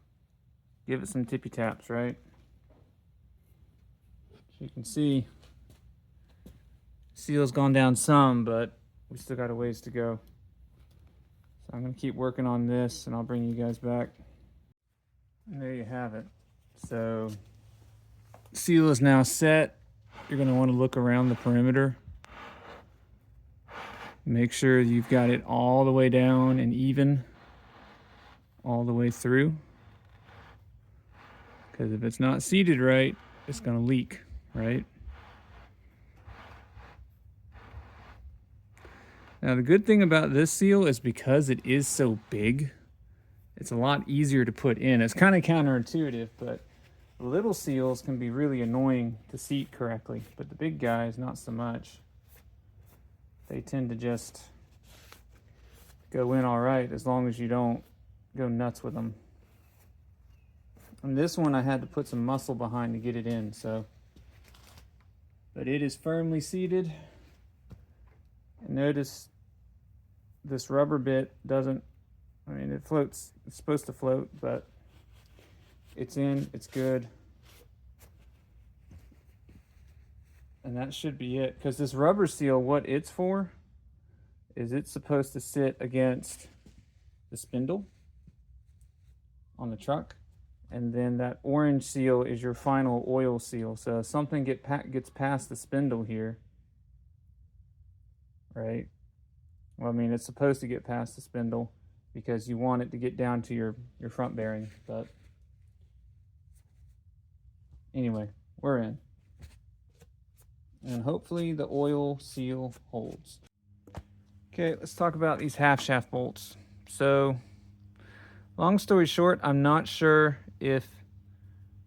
A: give it some tippy taps, right? As you can see, seal's gone down some, but we still got a ways to go. So I'm gonna keep working on this, and I'll bring you guys back. And there you have it. So seal is now set. You're gonna want to look around the perimeter. Make sure you've got it all the way down and even all the way through, because if it's not seated right, it's going to leak, right? Now the good thing about this seal is because it is so big, it's a lot easier to put in. It's kind of counterintuitive, but little seals can be really annoying to seat correctly, but the big guys, not so much. They tend to just go in all right as long as you don't go nuts with them. And this one I had to put some muscle behind to get it in, so. But it is firmly seated. And notice this rubber bit doesn't, it floats. It's supposed to float, but it's in, it's good. And that should be it, because this rubber seal, what it's for is it's supposed to sit against the spindle on the truck, and then that orange seal is your final oil seal. So if something gets past the spindle here, right? Well, it's supposed to get past the spindle because you want it to get down to your front bearing. But anyway, we're in. And hopefully the oil seal holds. Okay, let's talk about these half shaft bolts. So, long story short, I'm not sure if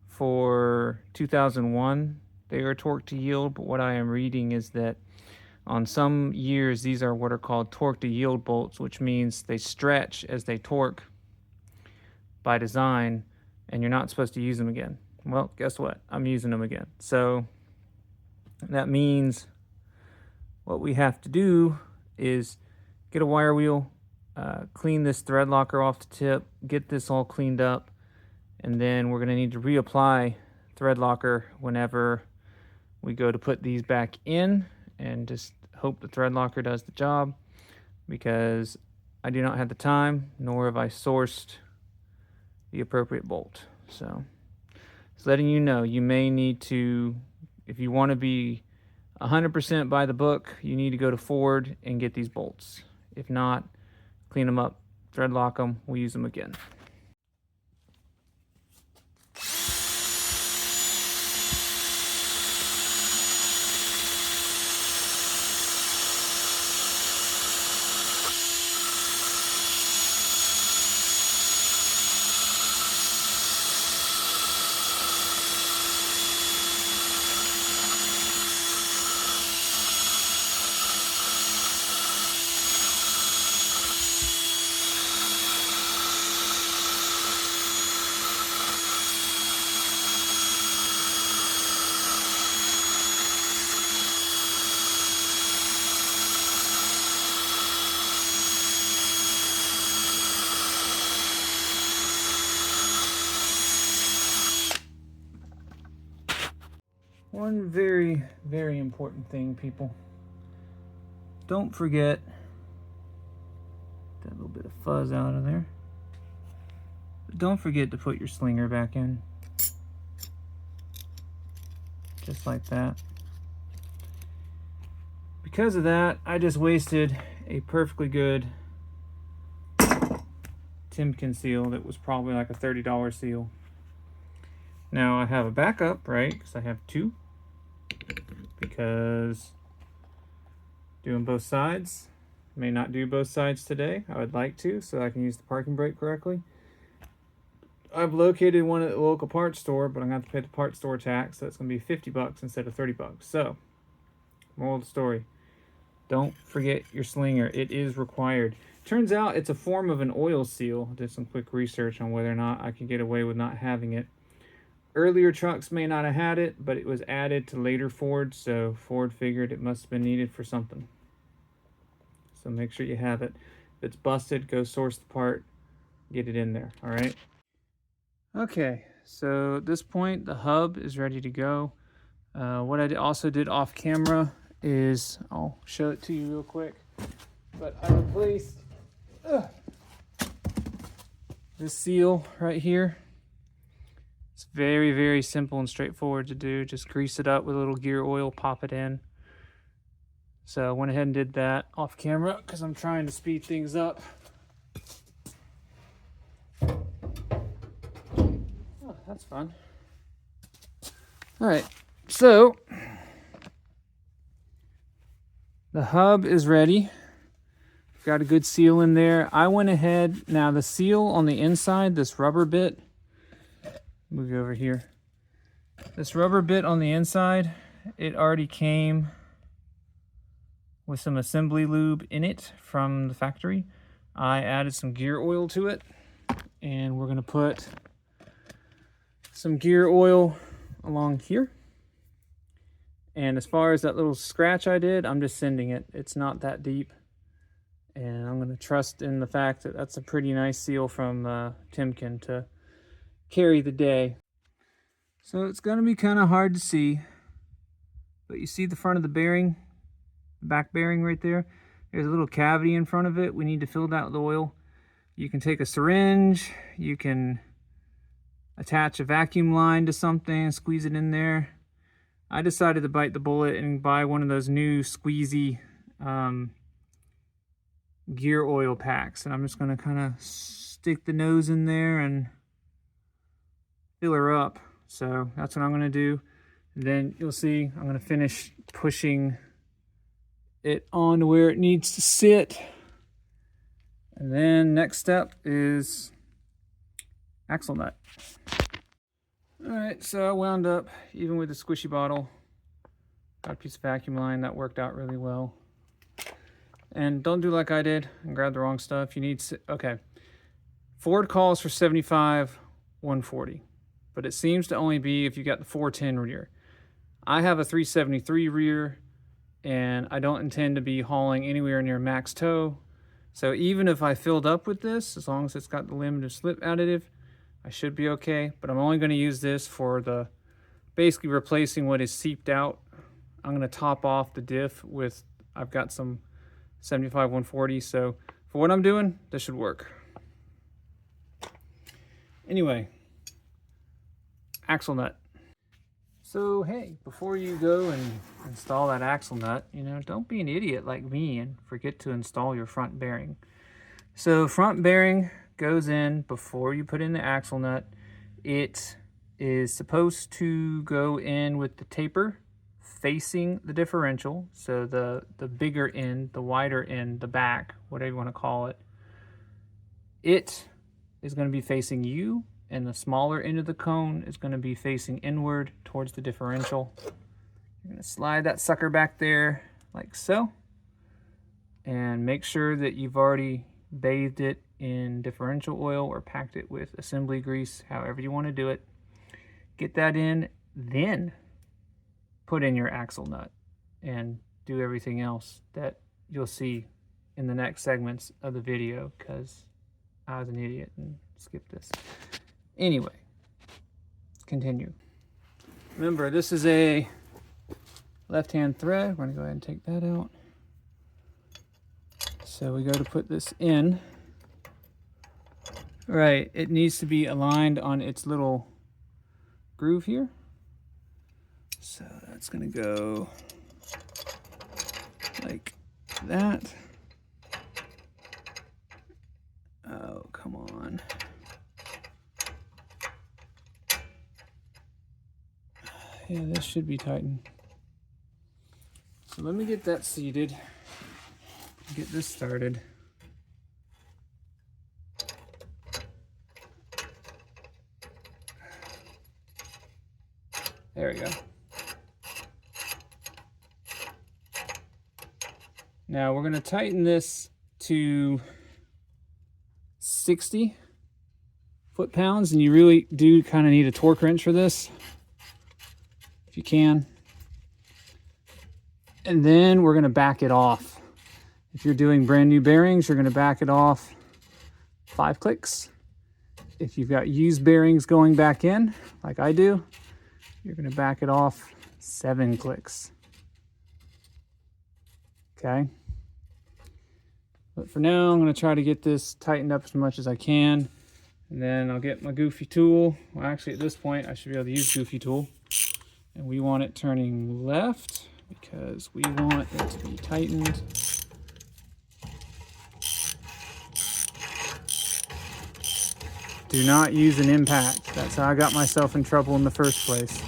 A: for 2001 they are torque to yield, but what I am reading is that on some years these are what are called torque to yield bolts, which means they stretch as they torque by design, and you're not supposed to use them again. Well, guess what? I'm using them again. So that means what we have to do is get a wire wheel, clean this thread locker off the tip, get this all cleaned up, and then we're going to need to reapply thread locker whenever we go to put these back in, and just hope the thread locker does the job, because I do not have the time, nor have I sourced the appropriate bolt. So it's letting you know you may need to, if you want to be 100% by the book, you need to go to Ford and get these bolts. If not, clean them up, thread lock them, we'll use them again. One very, very important thing, people. Don't forget that little bit of fuzz out of there. But don't forget to put your slinger back in. Just like that. Because of that, I just wasted a perfectly good Timken seal that was probably like a $30 seal. Now I have a backup, right? Because I have two. Because doing both sides, may not do both sides today. I would like to, so I can use the parking brake correctly. I've located one at the local parts store, but I'm going to have to pay the parts store tax, so it's going to be 50 bucks instead of 30 bucks. So, moral of the story, don't forget your slinger. It is required. Turns out it's a form of an oil seal. I did some quick research on whether or not I could get away with not having it. Earlier trucks may not have had it, but it was added to later Fords, so Ford figured it must have been needed for something. So make sure you have it. If it's busted, go source the part, get it in there, all right? Okay, so at this point, the hub is ready to go. What I also did off camera is, I'll show it to you real quick, but I replaced this seal right here. It's very, very simple and straightforward to do. Just grease it up with a little gear oil, pop it in. So I went ahead and did that off camera because I'm trying to speed things up. Oh, that's fun. All right, so the hub is ready. Got a good seal in there. I went ahead, now the seal on the inside, this rubber bit, move you over here. This rubber bit on the inside, it already came with some assembly lube in it from the factory. I added some gear oil to it, and we're gonna put some gear oil along here. And as far as that little scratch I did, I'm just sending it. It's not that deep. And I'm gonna trust in the fact that that's a pretty nice seal from Timken to carry the day. So it's gonna be kind of hard to see, but you see the front of the bearing, the back bearing right there? There's a little cavity in front of it. We need to fill that with oil. You can take a syringe, you can attach a vacuum line to something, squeeze it in there. I decided to bite the bullet and buy one of those new squeezy gear oil packs, and I'm just gonna kind of stick the nose in there and fill her up. So that's what I'm gonna do. And then you'll see I'm gonna finish pushing it on to where it needs to sit. And then next step is axle nut. All right, so I wound up, even with the squishy bottle, got a piece of vacuum line that worked out really well. And don't do like I did and grab the wrong stuff. You need, okay, Ford calls for 75, 140, but it seems to only be if you got the 410 rear. I have a 373 rear, and I don't intend to be hauling anywhere near max tow. So even if I filled up with this, as long as it's got the limited slip additive, I should be okay. But I'm only going to use this for the, basically replacing what is seeped out. I'm going to top off the diff with I've got some 75 140, so for what I'm doing, this should work. Anyway, axle nut. So hey, before you go and install that axle nut, you know, don't be an idiot like me and forget to install your front bearing. So front bearing goes in before you put in the axle nut. It is supposed to go in with the taper facing the differential. So the bigger end, the wider end, the back, whatever you want to call it. It is going to be facing you, and the smaller end of the cone is going to be facing inward towards the differential. You're going to slide that sucker back there like so, and make sure that you've already bathed it in differential oil or packed it with assembly grease, however you want to do it. Get that in, then put in your axle nut and do everything else that you'll see in the next segments of the video, because I was an idiot and skipped this. Anyway, continue. Remember, this is a left-hand thread. We're going to go ahead and take that out. So we go to put this in. Right, it needs to be aligned on its little groove here. So that's going to go like that. Oh, come on. Yeah, this should be tightened. So let me get that seated. Get this started. There we go. Now we're going to tighten this to 60 foot-pounds, and you really do kind of need a torque wrench for this, if you can. And then we're going to back it off. If you're doing brand new bearings, you're going to back it off 5 clicks. If you've got used bearings going back in, like I do, you're going to back it off 7 clicks. Okay. But for now, I'm going to try to get this tightened up as much as I can. And then I'll get my goofy tool. Well, actually, at this point, I should be able to use goofy tool. And we want it turning left because we want it to be tightened. Do not use an impact. That's how I got myself in trouble in the first place.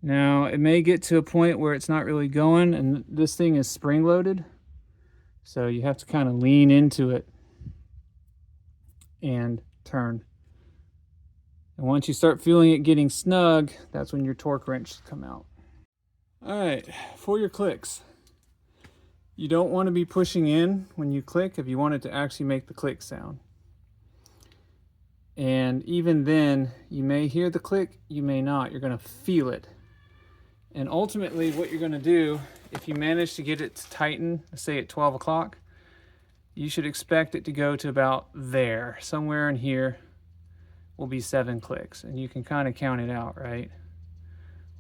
A: Now, it may get to a point where it's not really going, and this thing is spring-loaded, so you have to kind of lean into it and turn. And once you start feeling it getting snug, that's when your torque wrench come out. All right, for your clicks, you don't want to be pushing in when you click if you want it to actually make the click sound. And even then, you may hear the click, you may not. You're going to feel it. And ultimately, what you're going to do, if you manage to get it to tighten, say at 12 o'clock, you should expect it to go to about there. Somewhere in here will be 7 clicks. And you can kind of count it out, right?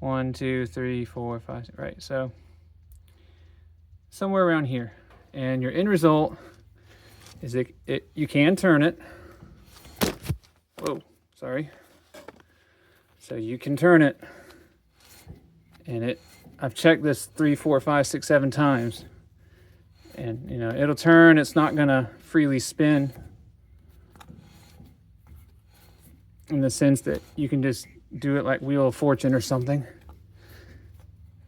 A: 1, 2, 3, 4, 5, right? So somewhere around here. And your end result is you can turn it. Whoa, sorry. So you can turn it. And I've checked this 3, 4, 5, 6, 7 times. And you know, it'll turn, it's not gonna freely spin. In the sense that you can just do it like Wheel of Fortune or something.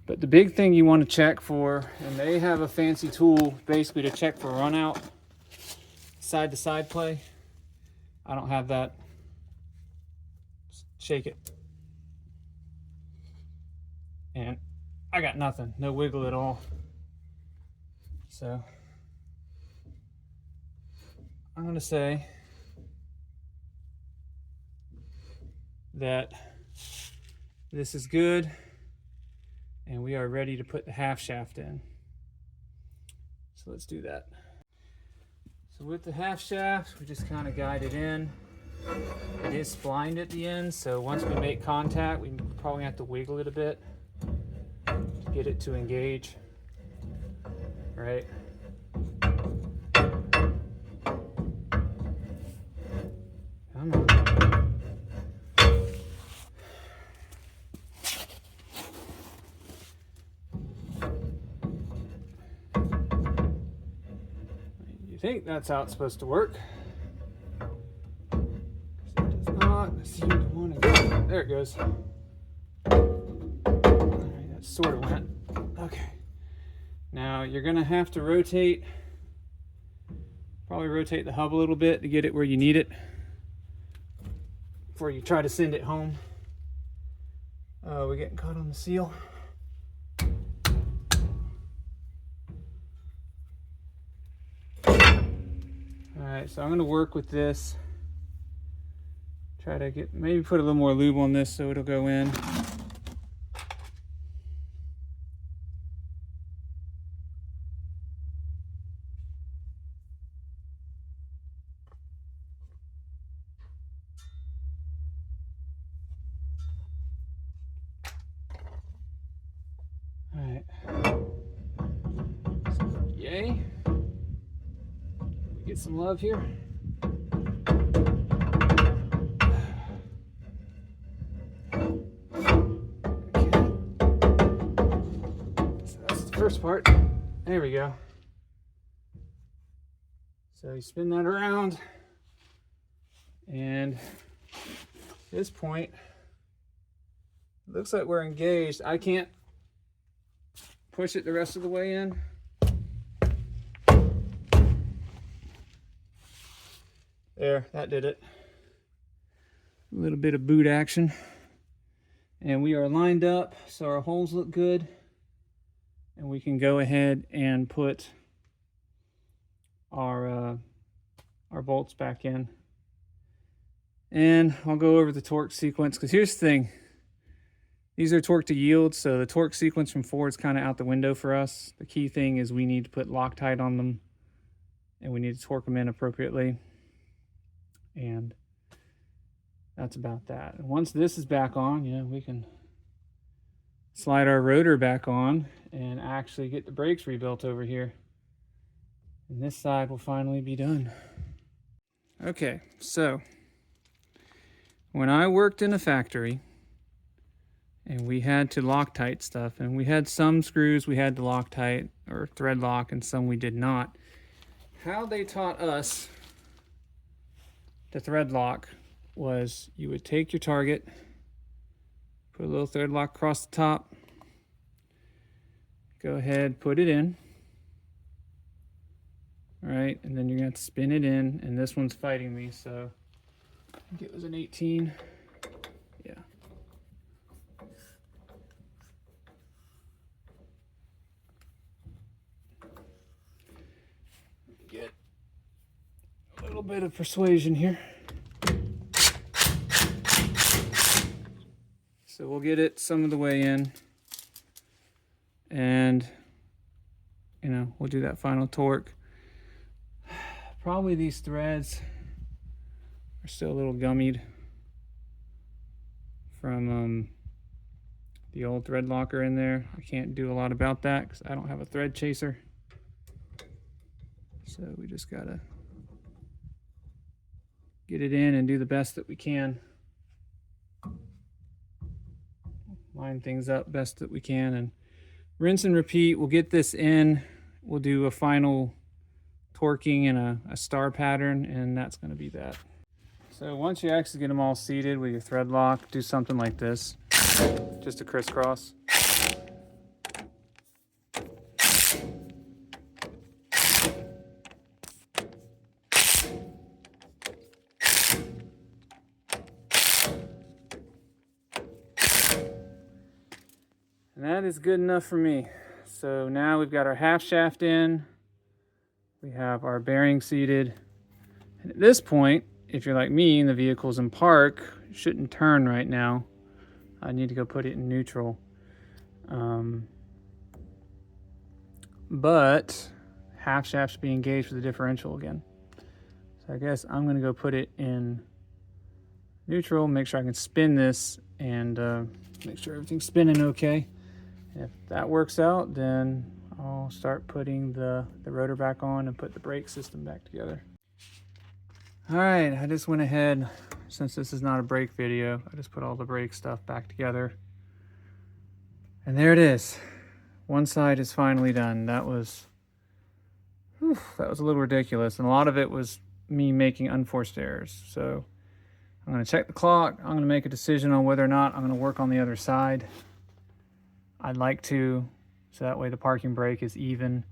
A: But the big thing you want to check for, and they have a fancy tool basically to check for run out, side to side play. I don't have that. Just shake it. And I got nothing, no wiggle at all. So I'm going to say that this is good, and we are ready to put the half shaft in. So let's do that. So with the half shaft, we just kind of guide it in. It is splined at the end, so once we make contact, we probably have to wiggle it a bit to get it to engage. Right? Come on. You think that's how it's supposed to work. It does not seem to want to go. There it goes. Alright, that sort of went. Okay. Now you're going to have to rotate, probably rotate the hub a little bit to get it where you need it before you try to send it home. We're getting caught on the seal. Alright, so I'm going to work with this. Try to get, maybe put a little more lube on this so it'll go in. Alright. So, yay. Get some love here. First part. There we go. So you spin that around, and at this point it looks like we're engaged. I can't push it the rest of the way in. There, that did it. A little bit of boot action, and we are lined up so our holes look good. And we can go ahead and put our bolts back in. And I'll go over the torque sequence, because here's the thing. These are torque to yield, so the torque sequence from Ford's kind of out the window for us. The key thing is we need to put Loctite on them, and we need to torque them in appropriately. And that's about that. And once this is back on, you know, we can slide our rotor back on and actually get the brakes rebuilt over here. And this side will finally be done. Okay, so when I worked in a factory and we had to Loctite stuff, and we had some screws we had to Loctite or thread lock and some we did not. How they taught us to thread lock was you would take your target, put a little thread lock across the top, go ahead, put it in. All right, and then you're gonna have to spin it in, and this one's fighting me, so I think it was an 18. Yeah. Get a little bit of persuasion here. So we'll get it some of the way in, and you know, we'll do that final torque. Probably these threads are still a little gummied from the old thread locker in there. I can't do a lot about that because I don't have a thread chaser. So we just gotta get it in and do the best that we can. Line things up best that we can and rinse and repeat. We'll get this in. We'll do a final torquing in a star pattern, and that's going to be that. So once you actually get them all seated with your thread lock, do something like this, just a crisscross. And that is good enough for me. So now we've got our half shaft in. We have our bearing seated. And at this point, if you're like me and the vehicle's in park, it shouldn't turn right now. I need to go put it in neutral. But half shaft should be engaged with the differential again. So I guess I'm gonna go put it in neutral, make sure I can spin this and make sure everything's spinning okay. If that works out, then I'll start putting the rotor back on and put the brake system back together. All right, I just went ahead, since this is not a brake video, I just put all the brake stuff back together. And there it is. One side is finally done. That was a little ridiculous. And a lot of it was me making unforced errors. So I'm gonna check the clock. I'm gonna make a decision on whether or not I'm gonna work on the other side. I'd like to, so that way the parking brake is even.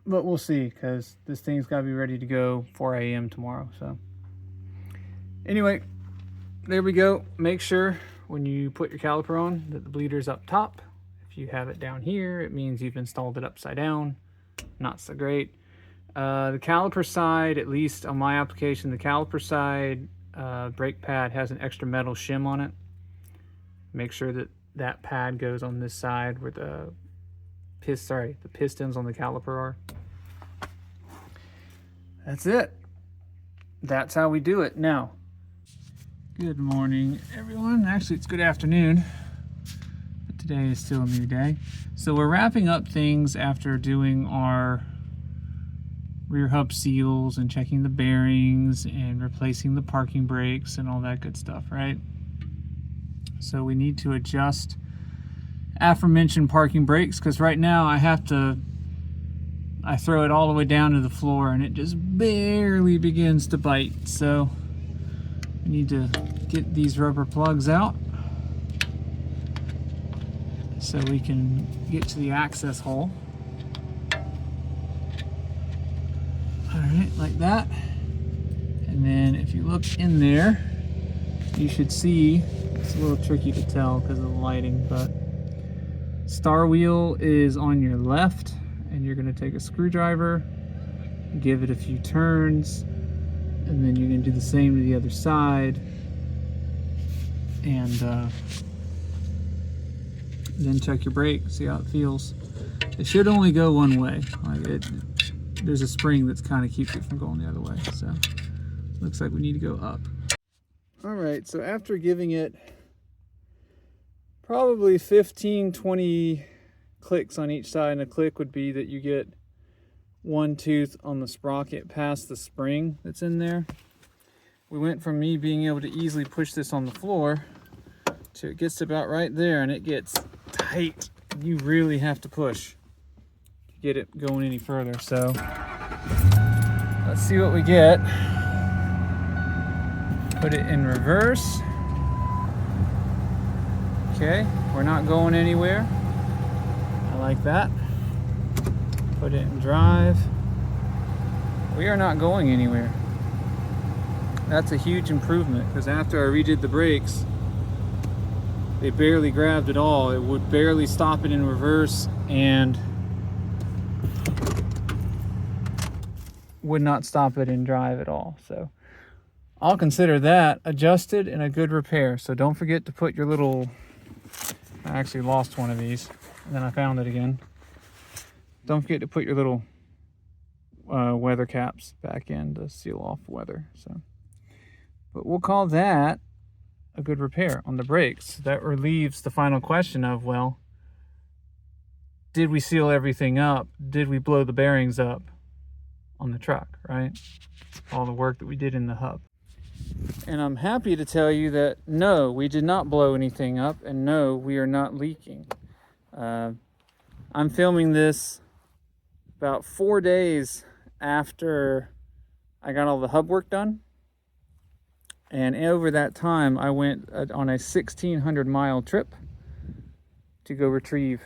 A: But we'll see, because this thing's got to be ready to go 4 a.m. tomorrow. So anyway, there we go. Make sure when you put your caliper on that the bleeder's up top. If you have it down here, it means you've installed it upside down. Not so great. The caliper side, at least on my application, the caliper side brake pad has an extra metal shim on it. Make sure that that pad goes on this side where the pistons on the caliper are. That's it. That's how we do it. Now, good morning, everyone. Actually, it's good afternoon, but today is still a new day. So we're wrapping up things after doing our rear hub seals and checking the bearings and replacing the parking brakes and all that good stuff, right? So we need to adjust aforementioned parking brakes, because right now I throw it all the way down to the floor and it just barely begins to bite. So we need to get these rubber plugs out so we can get to the access hole. All right, like that. And then if you look in there, you should see, it's a little tricky to tell because of the lighting, but star wheel is on your left, and you're going to take a screwdriver, give it a few turns, and then you're going to do the same to the other side, and then check your brake, see how it feels. It should only go one way. There's a spring that's kind of keeps it from going the other way, so looks like we need to go up. All right, so after giving it probably 15-20 clicks on each side, and a click would be that you get one tooth on the sprocket past the spring that's in there. We went from me being able to easily push this on the floor to it gets about right there and it gets tight. You really have to push to get it going any further. So let's see what we get. Put it in reverse. Okay, we're not going anywhere. I like that. Put it in drive. We are not going anywhere. That's a huge improvement, because after I redid the brakes, they barely grabbed at all. It would barely stop it in reverse and would not stop it in drive at all. So I'll consider that adjusted and a good repair. So don't forget to put your little, I actually lost one of these and then I found it again. Don't forget to put your little weather caps back in to seal off weather. So, but we'll call that a good repair on the brakes. That relieves the final question of, well, did we seal everything up? Did we blow the bearings up on the truck, right? All the work that we did in the hub. And I'm happy to tell you that no, we did not blow anything up, and no, we are not leaking. I'm filming this about 4 days after I got all the hub work done. And over that time, I went on a 1,600-mile trip to go retrieve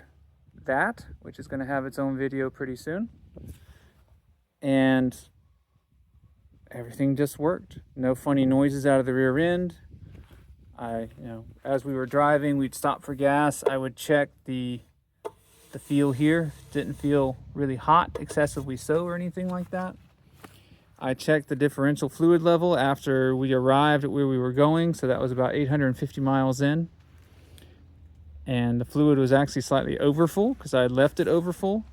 A: that, which is going to have its own video pretty soon. And everything just worked. No funny noises out of the rear end. As we were driving, we'd stop for gas. I would check the feel here. Didn't feel really hot, excessively so, or anything like that. I checked the differential fluid level after we arrived at where we were going, so that was about 850 miles in. And the fluid was actually slightly overfull because I had left it overfull.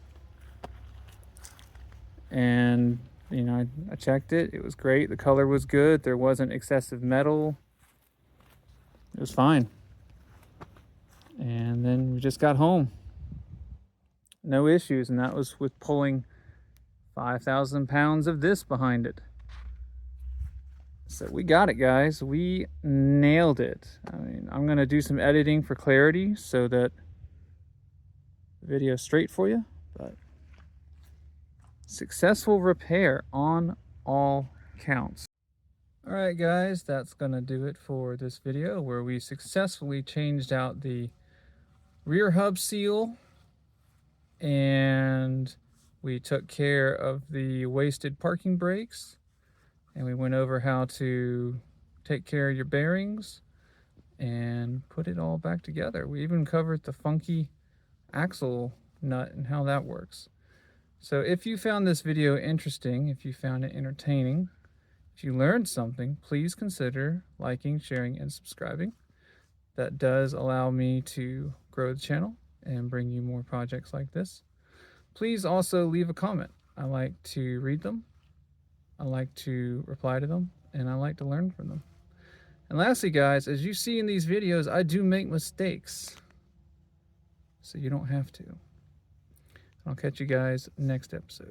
A: And You know, I checked it. It was great. The color was good. There wasn't excessive metal. It was fine. And then we just got home. No issues, and that was with pulling 5,000 pounds of this behind it. So we got it, guys. We nailed it. I mean, I'm going to do some editing for clarity so that the video is straight for you, but successful repair on all counts. All right, guys, that's going to do it for this video where we successfully changed out the rear hub seal and we took care of the wasted parking brakes. And we went over how to take care of your bearings and put it all back together. We even covered the funky axle nut and how that works. So if you found this video interesting, if you found it entertaining, if you learned something, please consider liking, sharing, and subscribing. That does allow me to grow the channel and bring you more projects like this. Please also leave a comment. I like to read them. I like to reply to them, and I like to learn from them. And lastly, guys, as you see in these videos, I do make mistakes, so you don't have to. I'll catch you guys next episode.